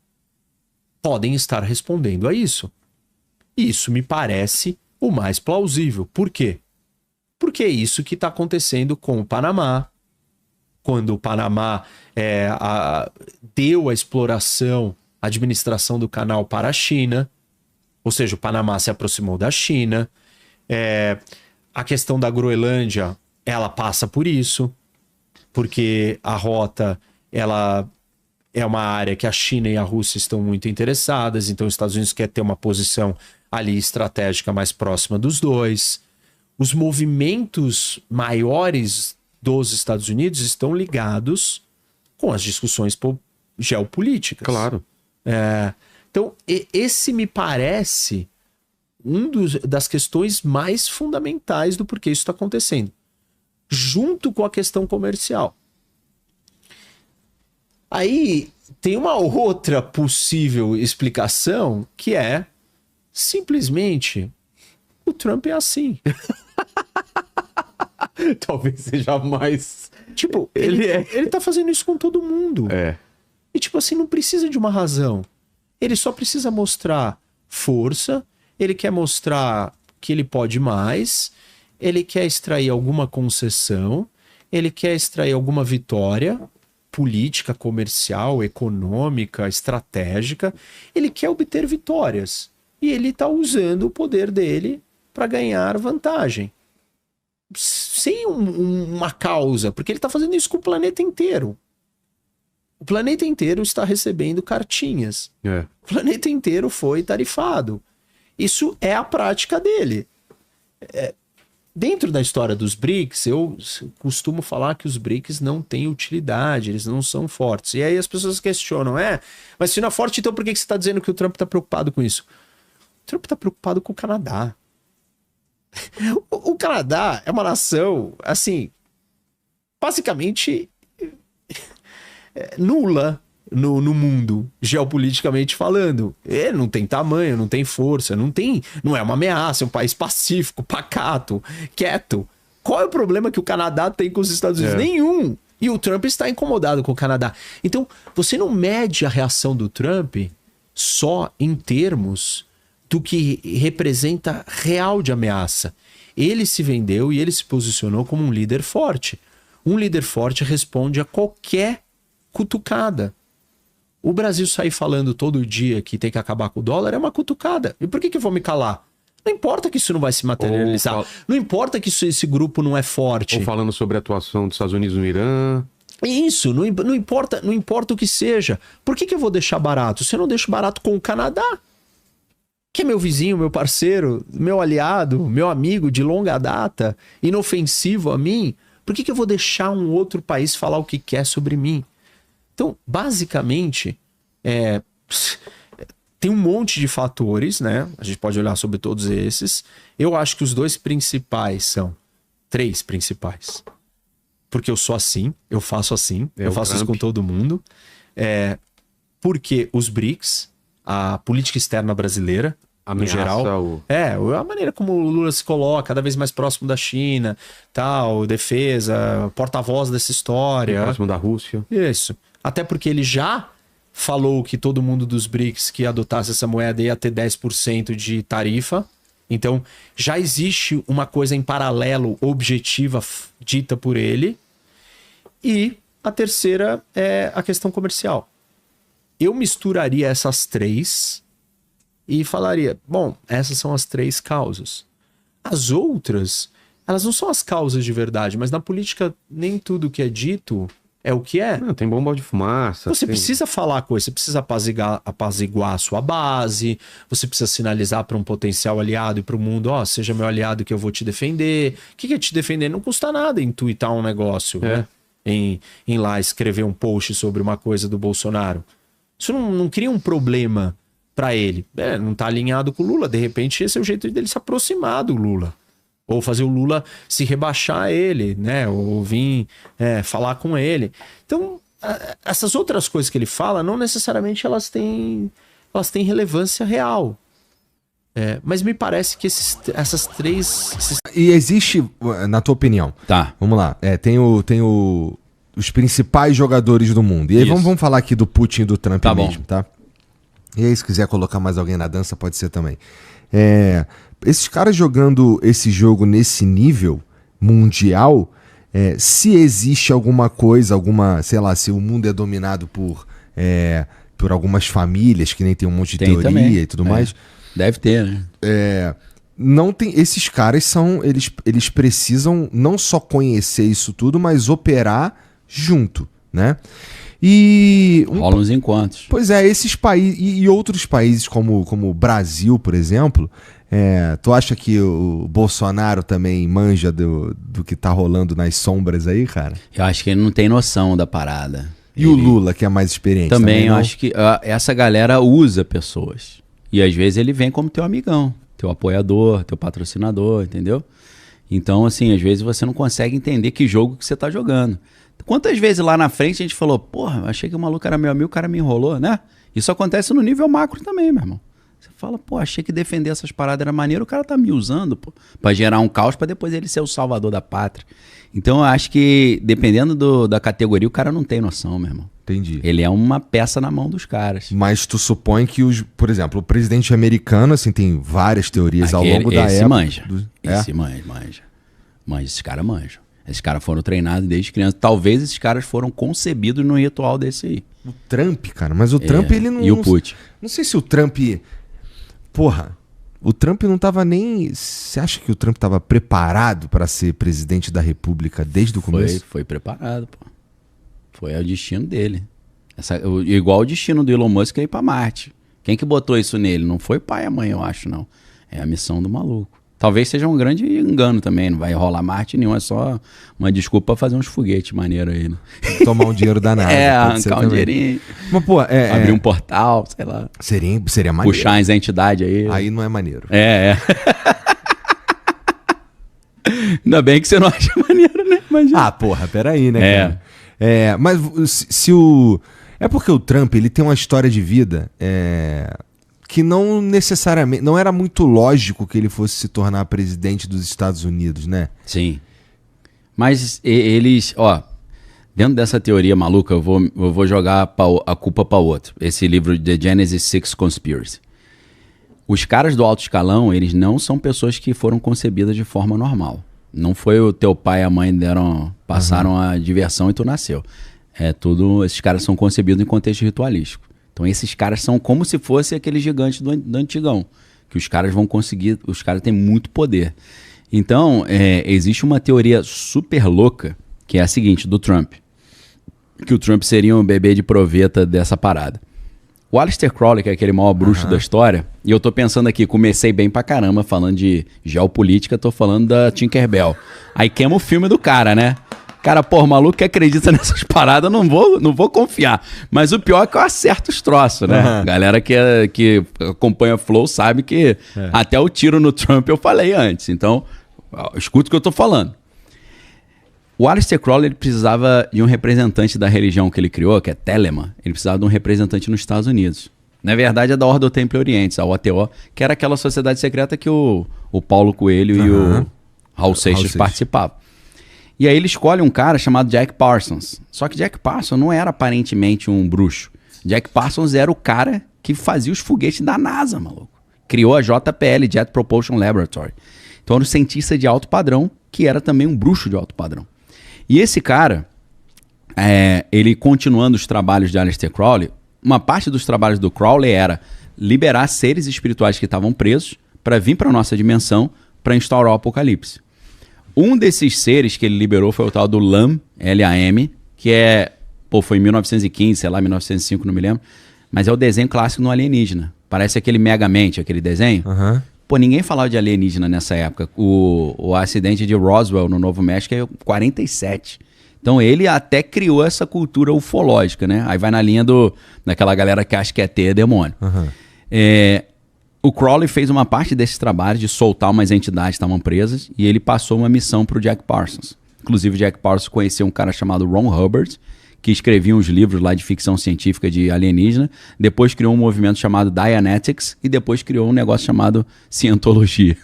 podem estar respondendo a isso. Isso me parece o mais plausível. Por quê? Porque é isso que está acontecendo com o Panamá. Quando o Panamá deu a exploração, a administração do canal para a China, ou seja, o Panamá se aproximou da China. A questão da Groenlândia, ela passa por isso, porque a rota, ela é uma área que a China e a Rússia estão muito interessadas, então os Estados Unidos quer ter uma posição ali estratégica mais próxima dos dois. Os movimentos maiores dos Estados Unidos estão ligados com as discussões geopolíticas. Claro. Então, esse me parece das questões mais fundamentais do porquê isso está acontecendo, junto com a questão comercial. Aí tem uma outra possível explicação, que é simplesmente o Trump é assim. Talvez seja mais... Tipo, ele tá fazendo isso com todo mundo. E tipo assim, não precisa de uma razão. Ele só precisa mostrar força, ele quer mostrar que ele pode mais, ele quer extrair alguma concessão, ele quer extrair alguma vitória política, comercial, econômica, estratégica. Ele quer obter vitórias. E ele tá usando o poder dele para ganhar vantagem. Sem uma causa, porque ele tá fazendo isso com o planeta inteiro. O planeta inteiro está recebendo cartinhas. O planeta inteiro foi tarifado. Isso é a prática dele. Dentro da história dos BRICS, eu costumo falar que os BRICS não têm utilidade, eles não são fortes. E aí as pessoas questionam, mas se não é forte, então por que você está dizendo que o Trump está preocupado com isso? O Trump está preocupado com o Canadá. O Canadá é uma nação, assim, basicamente nula no mundo, geopoliticamente falando. Ele não tem tamanho, não tem força, não é uma ameaça, é um país pacífico, pacato, quieto. Qual é o problema que o Canadá tem com os Estados Unidos? Nenhum. E o Trump está incomodado com o Canadá. Então, você não mede a reação do Trump só em termos do que representa real de ameaça. Ele se vendeu e ele se posicionou como um líder forte. Um líder forte responde a qualquer cutucada. O Brasil sair falando todo dia que tem que acabar com o dólar é uma cutucada. E por que eu vou me calar? Não importa que isso não vai se materializar. Não importa que esse grupo não é forte. Ou falando sobre a atuação dos Estados Unidos no Irã. Isso, não importa o que seja. Por que eu vou deixar barato? Se eu não deixo barato com o Canadá, que é meu vizinho, meu parceiro, meu aliado, meu amigo de longa data, inofensivo a mim, por que eu vou deixar um outro país falar o que quer sobre mim? Então, basicamente, tem um monte de fatores, né? A gente pode olhar sobre todos esses. Eu acho que os três principais. Porque eu sou assim, eu faço assim, eu faço isso com todo mundo. Porque os BRICS, a política externa brasileira, no geral, a maneira como o Lula se coloca, cada vez mais próximo da China, tal, defesa, porta-voz dessa história. Próximo da Rússia. Isso. Até porque ele já falou que todo mundo dos BRICS que adotasse essa moeda ia ter 10% de tarifa. Então, já existe uma coisa em paralelo, objetiva, dita por ele. E a terceira é a questão comercial. Eu misturaria essas três e falaria, bom, essas são as três causas. As outras, elas não são as causas de verdade, mas na política nem tudo que é dito é o que é. Não, tem bomba de fumaça. Você precisa falar coisa, você precisa apaziguar a sua base, você precisa sinalizar para um potencial aliado e para o mundo, seja meu aliado que eu vou te defender. O que é te defender? Não custa nada em tuitar um negócio, né? Em lá escrever um post sobre uma coisa do Bolsonaro. Isso não cria um problema para ele. Não tá alinhado com o Lula, de repente esse é o jeito dele se aproximar do Lula. Ou fazer o Lula se rebaixar a ele, né? Ou vir falar com ele. Então, essas outras coisas que ele fala, não necessariamente elas têm relevância real. Mas me parece que essas três... E existe, na tua opinião... Tá. Vamos lá. Tem os principais jogadores do mundo. E aí vamos falar aqui do Putin e do Trump mesmo, tá? E aí, se quiser colocar mais alguém na dança, pode ser também. Esses caras jogando esse jogo nesse nível mundial, se existe alguma coisa, sei lá, se o mundo é dominado por algumas famílias, que nem tem um monte de teoria também. E tudo mais. Deve ter, né? Não tem, esses caras eles precisam não só conhecer isso tudo, mas operar junto, né? E rolam os encontros. Pois é, esses países e outros países como o Brasil, por exemplo, tu acha que o Bolsonaro também manja do que tá rolando nas sombras aí, cara? Eu acho que ele não tem noção da parada. E o Lula, que é mais experiente? Também eu acho que essa galera usa pessoas. E às vezes ele vem como teu amigão, teu apoiador, teu patrocinador, entendeu? Então, assim, às vezes você não consegue entender que jogo que você tá jogando. Quantas vezes lá na frente a gente falou, porra, achei que o maluco era meu amigo, o cara me enrolou, né? Isso acontece no nível macro também, meu irmão. Você fala, pô, achei que defender essas paradas era maneiro, o cara tá me usando, pô, pra gerar um caos, pra depois ele ser o salvador da pátria. Então eu acho que, dependendo da categoria, o cara não tem noção, meu irmão. Entendi. Ele é uma peça na mão dos caras. Mas tu supõe que, por exemplo, o presidente americano, assim, tem várias teorias ao longo da época. Manja. Esse manja. Esses caras manjam. Esses caras foram treinados desde criança. Talvez esses caras foram concebidos no ritual desse aí. O Trump, cara, mas o Trump, ele não... E o Putin. Não sei se o Trump... Porra, o Trump não tava nem... Você acha que o Trump tava preparado para ser presidente da República desde o começo? Foi preparado, pô. Foi o destino dele. Igual o destino do Elon Musk é ir pra Marte. Quem que botou isso nele? Não foi pai e a mãe, eu acho, não. É a missão do maluco. Talvez seja um grande engano também, não vai rolar Marte nenhum, é só uma desculpa pra fazer uns foguetes maneiros aí, né? Tomar um dinheiro danado. Arrancar um dinheirinho. Mas, pô, abrir um portal, sei lá. Seria maneiro. Puxar as entidades aí. Aí não é maneiro. Ainda bem que você não acha maneiro, né? Imagina. Porra, peraí, né, cara? Mas se o... É porque o Trump, ele tem uma história de vida... que não necessariamente... Não era muito lógico que ele fosse se tornar presidente dos Estados Unidos, né? Sim. Mas eles... dentro dessa teoria maluca, eu vou jogar a culpa para outro. Esse livro, The Genesis Six Conspiracy. Os caras do alto escalão, eles não são pessoas que foram concebidas de forma normal. Não foi o teu pai e a mãe passaram a diversão e tu nasceu. Esses caras são concebidos em contexto ritualístico. Então esses caras são como se fosse aquele gigante do antigão, que os caras vão conseguir, os caras têm muito poder. Então existe uma teoria super louca, que é a seguinte, do Trump, que o Trump seria um bebê de proveta dessa parada. O Aleister Crowley, que é aquele maior bruxo da história, e eu tô pensando aqui, comecei bem pra caramba falando de geopolítica, tô falando da Tinkerbell. Aí queima o filme do cara, né? Cara, pô, maluco que acredita nessas paradas, não vou confiar. Mas o pior é que eu acerto os troços, né? Galera que acompanha Flow sabe que até o tiro no Trump eu falei antes. Então, escuta o que eu tô falando. O Aleister Crowley, ele precisava de um representante da religião que ele criou, que é Telemann. Ele precisava de um representante nos Estados Unidos. Na verdade, é da Ordem do Templo Oriente, a OTO, que era aquela sociedade secreta que o Paulo Coelho e o Raul Seixas participavam. E aí ele escolhe um cara chamado Jack Parsons. Só que Jack Parsons não era aparentemente um bruxo. Jack Parsons era o cara que fazia os foguetes da NASA, maluco. Criou a JPL, Jet Propulsion Laboratory. Então era um cientista de alto padrão, que era também um bruxo de alto padrão. E esse cara, ele continuando os trabalhos de Aleister Crowley, uma parte dos trabalhos do Crowley era liberar seres espirituais que estavam presos para vir para a nossa dimensão para instaurar o apocalipse. Um desses seres que ele liberou foi o tal do LAM, L-A-M, que foi em 1915, sei lá, 1905, não me lembro, mas é o desenho clássico no alienígena. Parece aquele Megamente, aquele desenho. Pô, ninguém falava de alienígena nessa época. O acidente de Roswell, no Novo México, é 47. Então ele até criou essa cultura ufológica, né? Aí vai na linha daquela galera que acha que ET é demônio. O Crowley fez uma parte desse trabalho de soltar umas entidades que estavam presas e ele passou uma missão pro Jack Parsons. Inclusive o Jack Parsons conheceu um cara chamado Ron Hubbard, que escrevia uns livros lá de ficção científica de alienígena, depois criou um movimento chamado Dianetics e depois criou um negócio chamado Cientologia.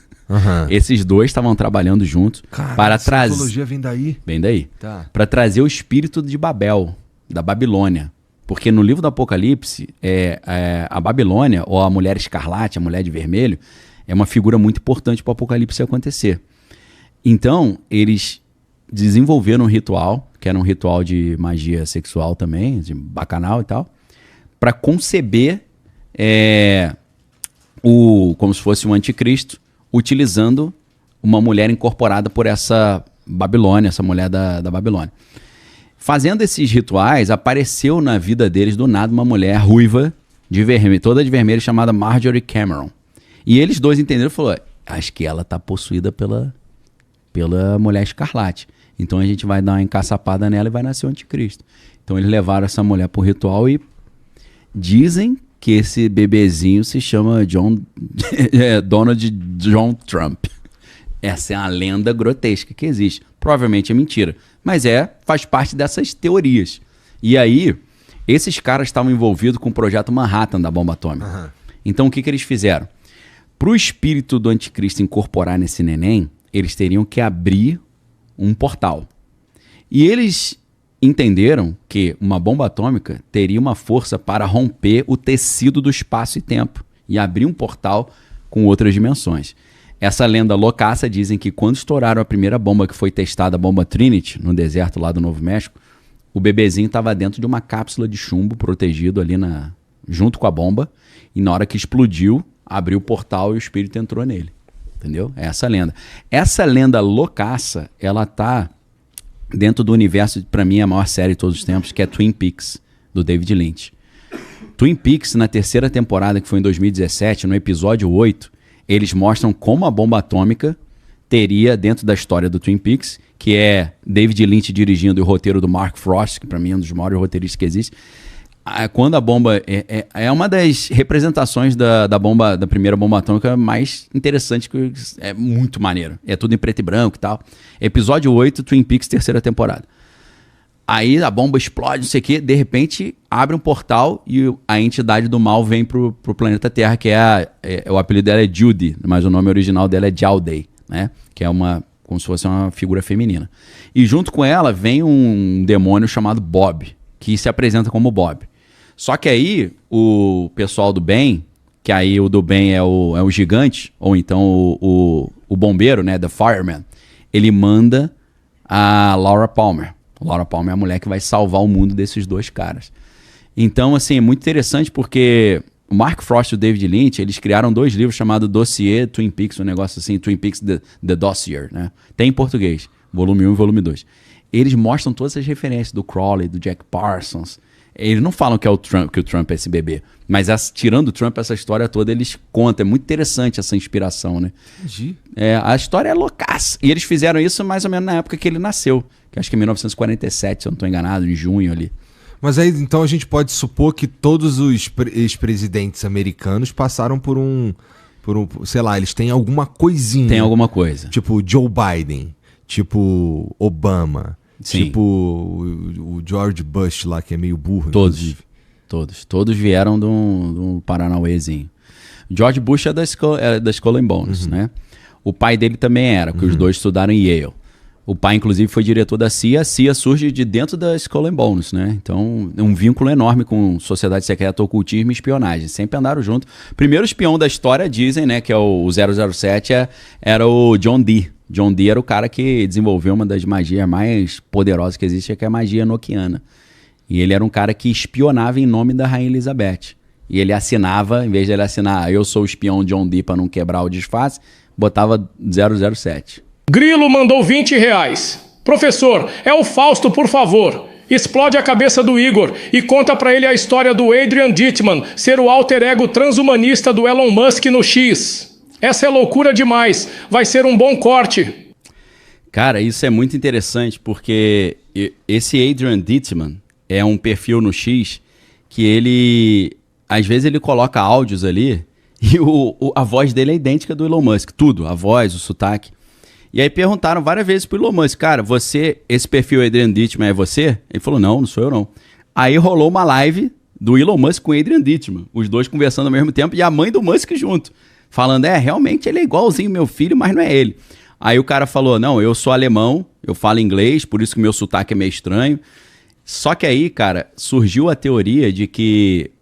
Esses dois estavam trabalhando juntos. Cara, para trazer... Cientologia vem daí? Vem daí. Tá. Para trazer o espírito de Babel, da Babilônia. Porque no livro do Apocalipse, a Babilônia, ou a Mulher Escarlate, a Mulher de Vermelho, é uma figura muito importante para o apocalipse acontecer. Então, eles desenvolveram um ritual, que era um ritual de magia sexual também, de bacanal e tal, para conceber como se fosse um anticristo, utilizando uma mulher incorporada por essa Babilônia, essa mulher da Babilônia. Fazendo esses rituais, apareceu na vida deles do nada uma mulher ruiva, toda de vermelho, chamada Marjorie Cameron. E eles dois entenderam e falaram, acho que ela está possuída pela mulher escarlate. Então a gente vai dar uma encaçapada nela e vai nascer o anticristo. Então eles levaram essa mulher para o ritual e dizem que esse bebezinho se chama Donald John Trump. Essa é uma lenda grotesca que existe. Provavelmente é mentira, mas faz parte dessas teorias. E aí, esses caras estavam envolvidos com o projeto Manhattan da bomba atômica. Uhum. Então o que eles fizeram? Para o espírito do anticristo incorporar nesse neném, eles teriam que abrir um portal. E eles entenderam que uma bomba atômica teria uma força para romper o tecido do espaço e tempo e abrir um portal com outras dimensões. Essa lenda loucaça dizem que quando estouraram a primeira bomba que foi testada, a bomba Trinity, no deserto lá do Novo México, o bebezinho estava dentro de uma cápsula de chumbo protegido ali junto com a bomba, e na hora que explodiu, abriu o portal e o espírito entrou nele. Entendeu? É essa lenda. Essa lenda loucaça, ela tá dentro do universo, para mim, a maior série de todos os tempos, que é Twin Peaks, do David Lynch. Twin Peaks, na terceira temporada, que foi em 2017, no episódio 8, eles mostram como a bomba atômica teria, dentro da história do Twin Peaks, que é David Lynch dirigindo o roteiro do Mark Frost, que para mim é um dos maiores roteiristas que existe. Quando a bomba é uma das representações da primeira bomba atômica mais interessante, que é muito maneiro. É tudo em preto e branco e tal. Episódio 8, Twin Peaks, terceira temporada. Aí a bomba explode, não sei o quê, de repente abre um portal e a entidade do mal vem pro planeta Terra, que o apelido dela é Judy, mas o nome original dela é Jowday, né? Que é como se fosse uma figura feminina. E junto com ela vem um demônio chamado Bob, que se apresenta como Bob. Só que aí o pessoal do bem, que aí o do bem é o gigante, ou então o bombeiro, né, the fireman, ele manda a Laura Palmer. Laura Palmer é a mulher que vai salvar o mundo desses dois caras. Então, assim, é muito interessante porque o Mark Frost e o David Lynch, eles criaram 2 livros chamados Dossier Twin Peaks, um negócio assim, Twin Peaks The Dossier, né? Tem em português, volume 1 e volume 2. Eles mostram todas as referências do Crowley, do Jack Parsons. Eles não falam que o Trump é esse bebê, mas tirando o Trump, essa história toda, eles contam. É muito interessante essa inspiração, né? Entendi. A história é loucaça. E eles fizeram isso mais ou menos na época que ele nasceu, que acho que é 1947, se eu não estou enganado, em junho ali. Mas aí, então, a gente pode supor que todos os ex-presidentes americanos passaram por um, sei lá, eles têm alguma coisinha. Tem alguma coisa. Tipo Joe Biden, tipo Obama. Sim. Tipo o George Bush lá, que é meio burro. Todos vieram de um Paranauêzinho. George Bush é da Skull and Bones, né? O pai dele também era, porque os dois estudaram em Yale. O pai, inclusive, foi diretor da CIA. A CIA surge de dentro da Skull and Bones, né? Então, é um vínculo enorme com sociedade secreta, ocultismo e espionagem. Sempre andaram junto. Primeiro espião da história, dizem, né? Que é o 007, era o John Dee. John Dee era o cara que desenvolveu uma das magias mais poderosas que existe, que é a magia enoquiana. E ele era um cara que espionava em nome da Rainha Elizabeth. E ele assinava, em vez de ele assinar eu sou o espião John Dee para não quebrar o disfarce, botava 007. Grilo mandou R$20. Professor, é o Fausto, por favor. Explode a cabeça do Igor e conta pra ele a história do Adrian Dittman ser o alter ego transhumanista do Elon Musk no X. Essa é loucura demais. Vai ser um bom corte. Cara, isso é muito interessante porque esse Adrian Dittman é um perfil no X que ele... Às vezes ele coloca áudios ali e a voz dele é idêntica do Elon Musk. Tudo, a voz, o sotaque. E aí perguntaram várias vezes pro Elon Musk, cara, esse perfil Adrian Dittman é você? Ele falou, não sou eu não. Aí rolou uma live do Elon Musk com o Adrian Dittman, os dois conversando ao mesmo tempo e a mãe do Musk junto, falando, realmente ele é igualzinho meu filho, mas não é ele. Aí o cara falou, não, eu sou alemão, eu falo inglês, por isso que meu sotaque é meio estranho. Só que aí, cara, surgiu a teoria de que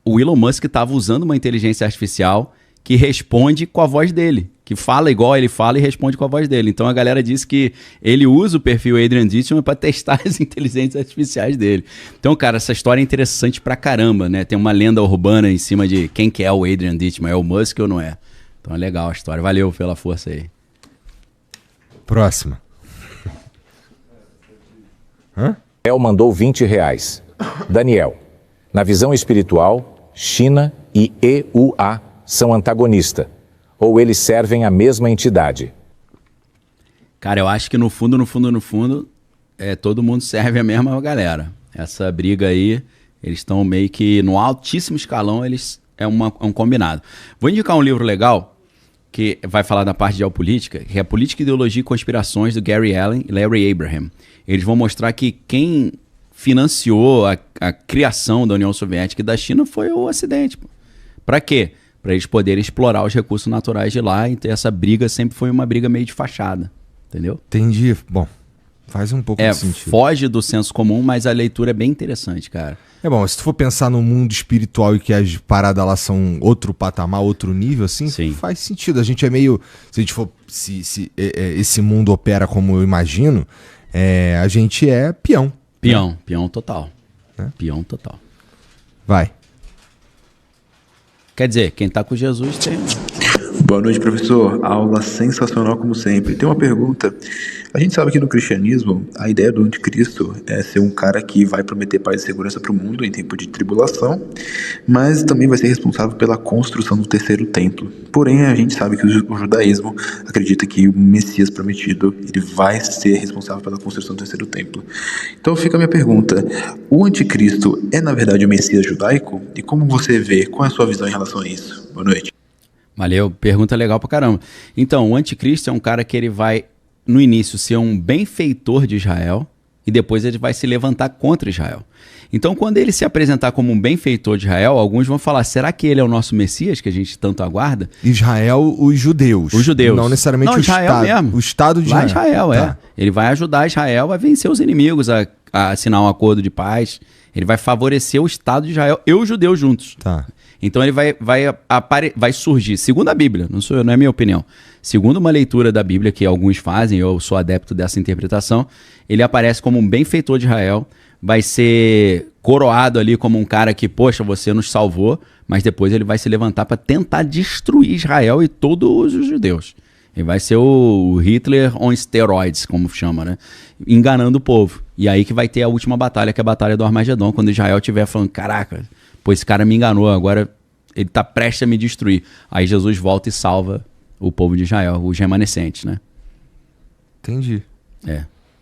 o Elon Musk estava usando uma inteligência artificial que responde com a voz dele, que fala igual ele fala e responde com a voz dele. Então a galera disse que ele usa o perfil Adrian Ditchman para testar as inteligências artificiais dele. Então, cara, essa história é interessante pra caramba, né? Tem uma lenda urbana em cima de quem que é o Adrian Ditchman, é o Musk ou não é? Então é legal a história. Valeu pela força aí. Próxima. Daniel mandou R$20. Daniel, na visão espiritual, China e EUA são antagonistas, ou eles servem a mesma entidade? Cara, eu acho que no fundo, todo mundo serve a mesma galera. Essa briga aí, eles estão meio que no altíssimo escalão, é um combinado. Vou indicar um livro legal, que vai falar da parte de geopolítica, que é Política, Ideologia e Conspirações, do Gary Allen e Larry Abraham. Eles vão mostrar que quem financiou a criação da União Soviética e da China foi o Ocidente. Para quê? Para eles poderem explorar os recursos naturais de lá. Então essa briga sempre foi uma briga meio de fachada, entendeu? Entendi. Bom, faz um pouco de sentido. Foge do senso comum, mas a leitura é bem interessante, cara. É bom, se tu for pensar no mundo espiritual e que as paradas lá são outro patamar, outro nível, assim, Sim. faz sentido. A gente é meio... Se a gente for... Se esse mundo opera como eu imagino, a gente é peão. Peão total. Peão total. Vai. Quer dizer, quem tá com Jesus tem... Boa noite, professor. Aula sensacional como sempre. Tem uma pergunta. A gente sabe que no cristianismo, a ideia do anticristo é ser um cara que vai prometer paz e segurança para o mundo em tempo de tribulação, mas também vai ser responsável pela construção do terceiro templo. Porém, a gente sabe que o judaísmo acredita que o Messias prometido ele vai ser responsável pela construção do terceiro templo. Então fica a minha pergunta. O anticristo é, na verdade, o Messias judaico? E como você vê? Qual é a sua visão em relação a isso? Boa noite. Valeu, pergunta legal pra caramba. Então, o anticristo é um cara que ele vai, no início, ser um benfeitor de Israel e depois ele vai se levantar contra Israel. Então, quando ele se apresentar como um benfeitor de Israel, alguns vão falar, será que ele é o nosso Messias, que a gente tanto aguarda? Israel, os judeus. Os judeus. Não necessariamente o Israel Estado. mesmo. O Estado de Lá Israel. Israel, Ele vai ajudar Israel a vencer os inimigos, a assinar um acordo de paz. Ele vai favorecer o Estado de Israel e os judeus juntos. Tá. Então ele vai surgir, segundo a Bíblia, não é minha opinião, segundo uma leitura da Bíblia que alguns fazem, eu sou adepto dessa interpretação, ele aparece como um benfeitor de Israel, vai ser coroado ali como um cara que, poxa, você nos salvou, mas depois ele vai se levantar para tentar destruir Israel e todos os judeus. Ele vai ser o Hitler on steroids, como chama, né? Enganando o povo. E aí que vai ter a última batalha, que é a Batalha do Armagedon, quando Israel estiver falando, caraca, pô, esse cara me enganou, agora ele tá prestes a me destruir. Aí Jesus volta e salva o povo de Israel, os remanescentes, né? Entendi.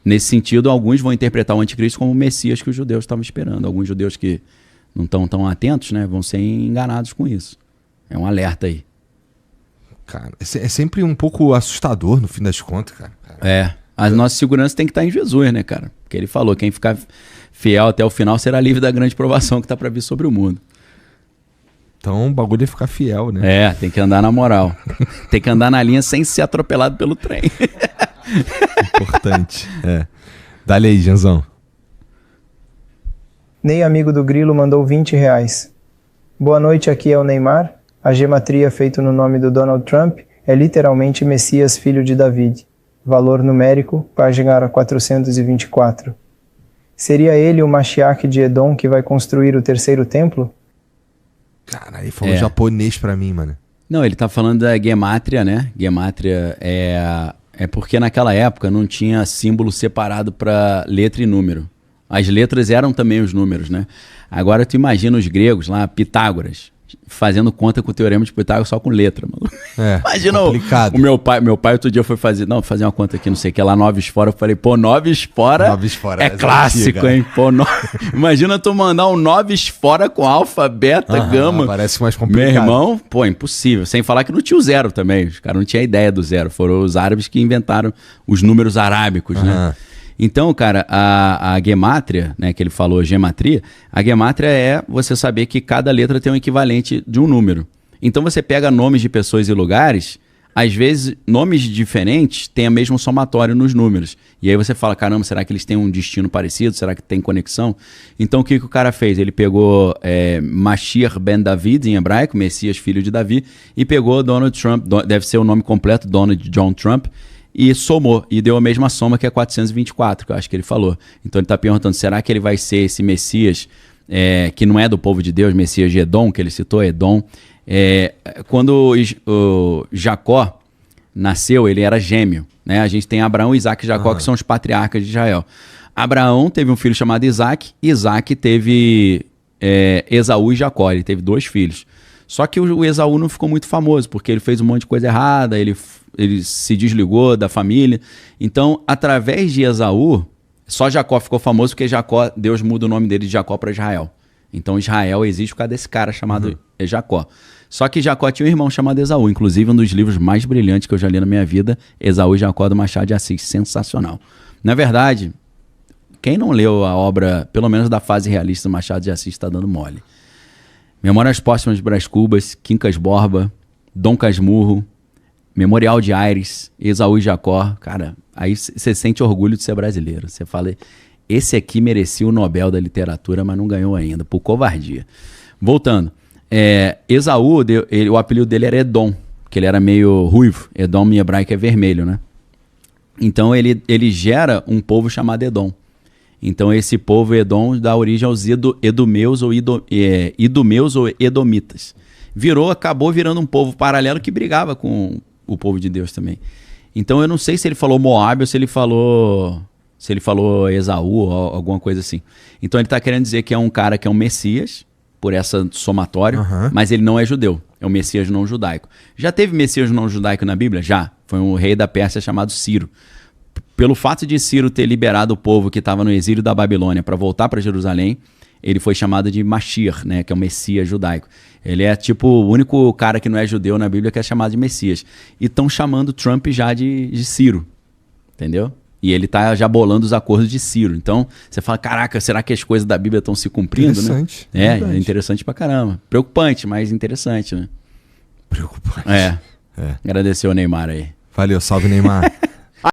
Nesse sentido, alguns vão interpretar o anticristo como o Messias que os judeus estavam esperando. Alguns judeus que não estão tão atentos, né, vão ser enganados com isso. É um alerta aí. Cara, é sempre um pouco assustador no fim das contas, cara. A nossa segurança tem que estar em Jesus, né, cara? Porque ele falou, quem ficar fiel até o final será livre da grande provação que está para vir sobre o mundo. Então o bagulho é ficar fiel, né? Tem que andar na moral. Tem que andar na linha sem ser atropelado pelo trem. Importante. Dá-lhe aí, Janzão. Ney, amigo do Grilo, mandou R$20. Boa noite, aqui é o Neymar. A gematria feita no nome do Donald Trump é literalmente Messias, filho de David. Valor numérico, página 424. Seria ele o Mashiach de Edom que vai construir o terceiro templo? Cara, aí falou japonês pra mim, mano. Não, ele tá falando da gemátria, né? Gemátria é porque naquela época não tinha símbolo separado para letra e número. As letras eram também os números, né? Agora tu imagina os gregos lá, Pitágoras, fazendo conta com o teorema de Pitágoras só com letra, mano. Imagina complicado. o meu pai outro dia foi fazer uma conta aqui, não sei o que lá, 9 fora, eu falei, pô, 9 fora é clássico, antiga, hein? Pô, imagina tu mandar um 9 fora com alfa, beta, gama. Parece mais complicado. Meu irmão, pô, impossível. Sem falar que não tinha o zero também, os caras não tinham ideia do zero, foram os árabes que inventaram os números arábicos, né? Então, cara, a gemátria, né, que ele falou, gematria, a gemátria é você saber que cada letra tem um equivalente de um número. Então você pega nomes de pessoas e lugares, às vezes, nomes diferentes têm a mesma somatória nos números. E aí você fala, caramba, será que eles têm um destino parecido? Será que tem conexão? Então, o que o cara fez? Ele pegou Mashiach ben David, em hebraico, Messias, filho de Davi, e pegou Donald Trump, deve ser o nome completo, Donald John Trump, e somou, e deu a mesma soma, que é 424, que eu acho que ele falou. Então, ele está perguntando, será que ele vai ser esse Messias, que não é do povo de Deus, Messias de Edom, que ele citou, Edom. Quando o Jacó nasceu, ele era gêmeo, né? A gente tem Abraão, Isaac e Jacó, que são os patriarcas de Israel. Abraão teve um filho chamado Isaac, Isaac teve Esaú e Jacó, ele teve 2 filhos. Só que o Esaú não ficou muito famoso, porque ele fez um monte de coisa errada, ele se desligou da família. Então, através de Esaú, só Jacó ficou famoso, porque Jacó, Deus muda o nome dele de Jacó para Israel. Então Israel existe por causa desse cara chamado Jacó. Só que Jacó tinha um irmão chamado Esaú, inclusive um dos livros mais brilhantes que eu já li na minha vida, Esaú e Jacó, do Machado de Assis, sensacional. Na verdade, quem não leu a obra, pelo menos da fase realista do Machado de Assis, está dando mole. Memórias Póstumas de Brás Cubas, Quincas Borba, Dom Casmurro, Memorial de Aires, Esaú e Jacó. Cara, aí você sente orgulho de ser brasileiro. Você fala, esse aqui merecia o Nobel da Literatura, mas não ganhou ainda, por covardia. Voltando. Esaú, o apelido dele era Edom, que ele era meio ruivo. Edom em hebraico é vermelho, né? Então ele gera um povo chamado Edom. Então esse povo Edom dá origem aos Idumeus ou Edomitas. Acabou virando um povo paralelo que brigava com o povo de Deus também. Então eu não sei se ele falou Moab ou se ele falou Esaú ou alguma coisa assim. Então ele está querendo dizer que é um cara que é um Messias, por essa somatória, mas ele não é judeu. É um Messias não judaico. Já teve Messias não judaico na Bíblia? Já. Foi um rei da Pérsia chamado Ciro. Pelo fato de Ciro ter liberado o povo que estava no exílio da Babilônia para voltar para Jerusalém, ele foi chamado de Mashiach, né, que é o Messias judaico. Ele é tipo o único cara que não é judeu na Bíblia que é chamado de Messias. E estão chamando Trump já de Ciro. Entendeu? E ele tá já bolando os acordos de Ciro. Então, você fala, caraca, será que as coisas da Bíblia estão se cumprindo, interessante, né? É interessante pra caramba. Preocupante, mas interessante, né? Preocupante. Agradecer o Neymar aí. Valeu, salve Neymar.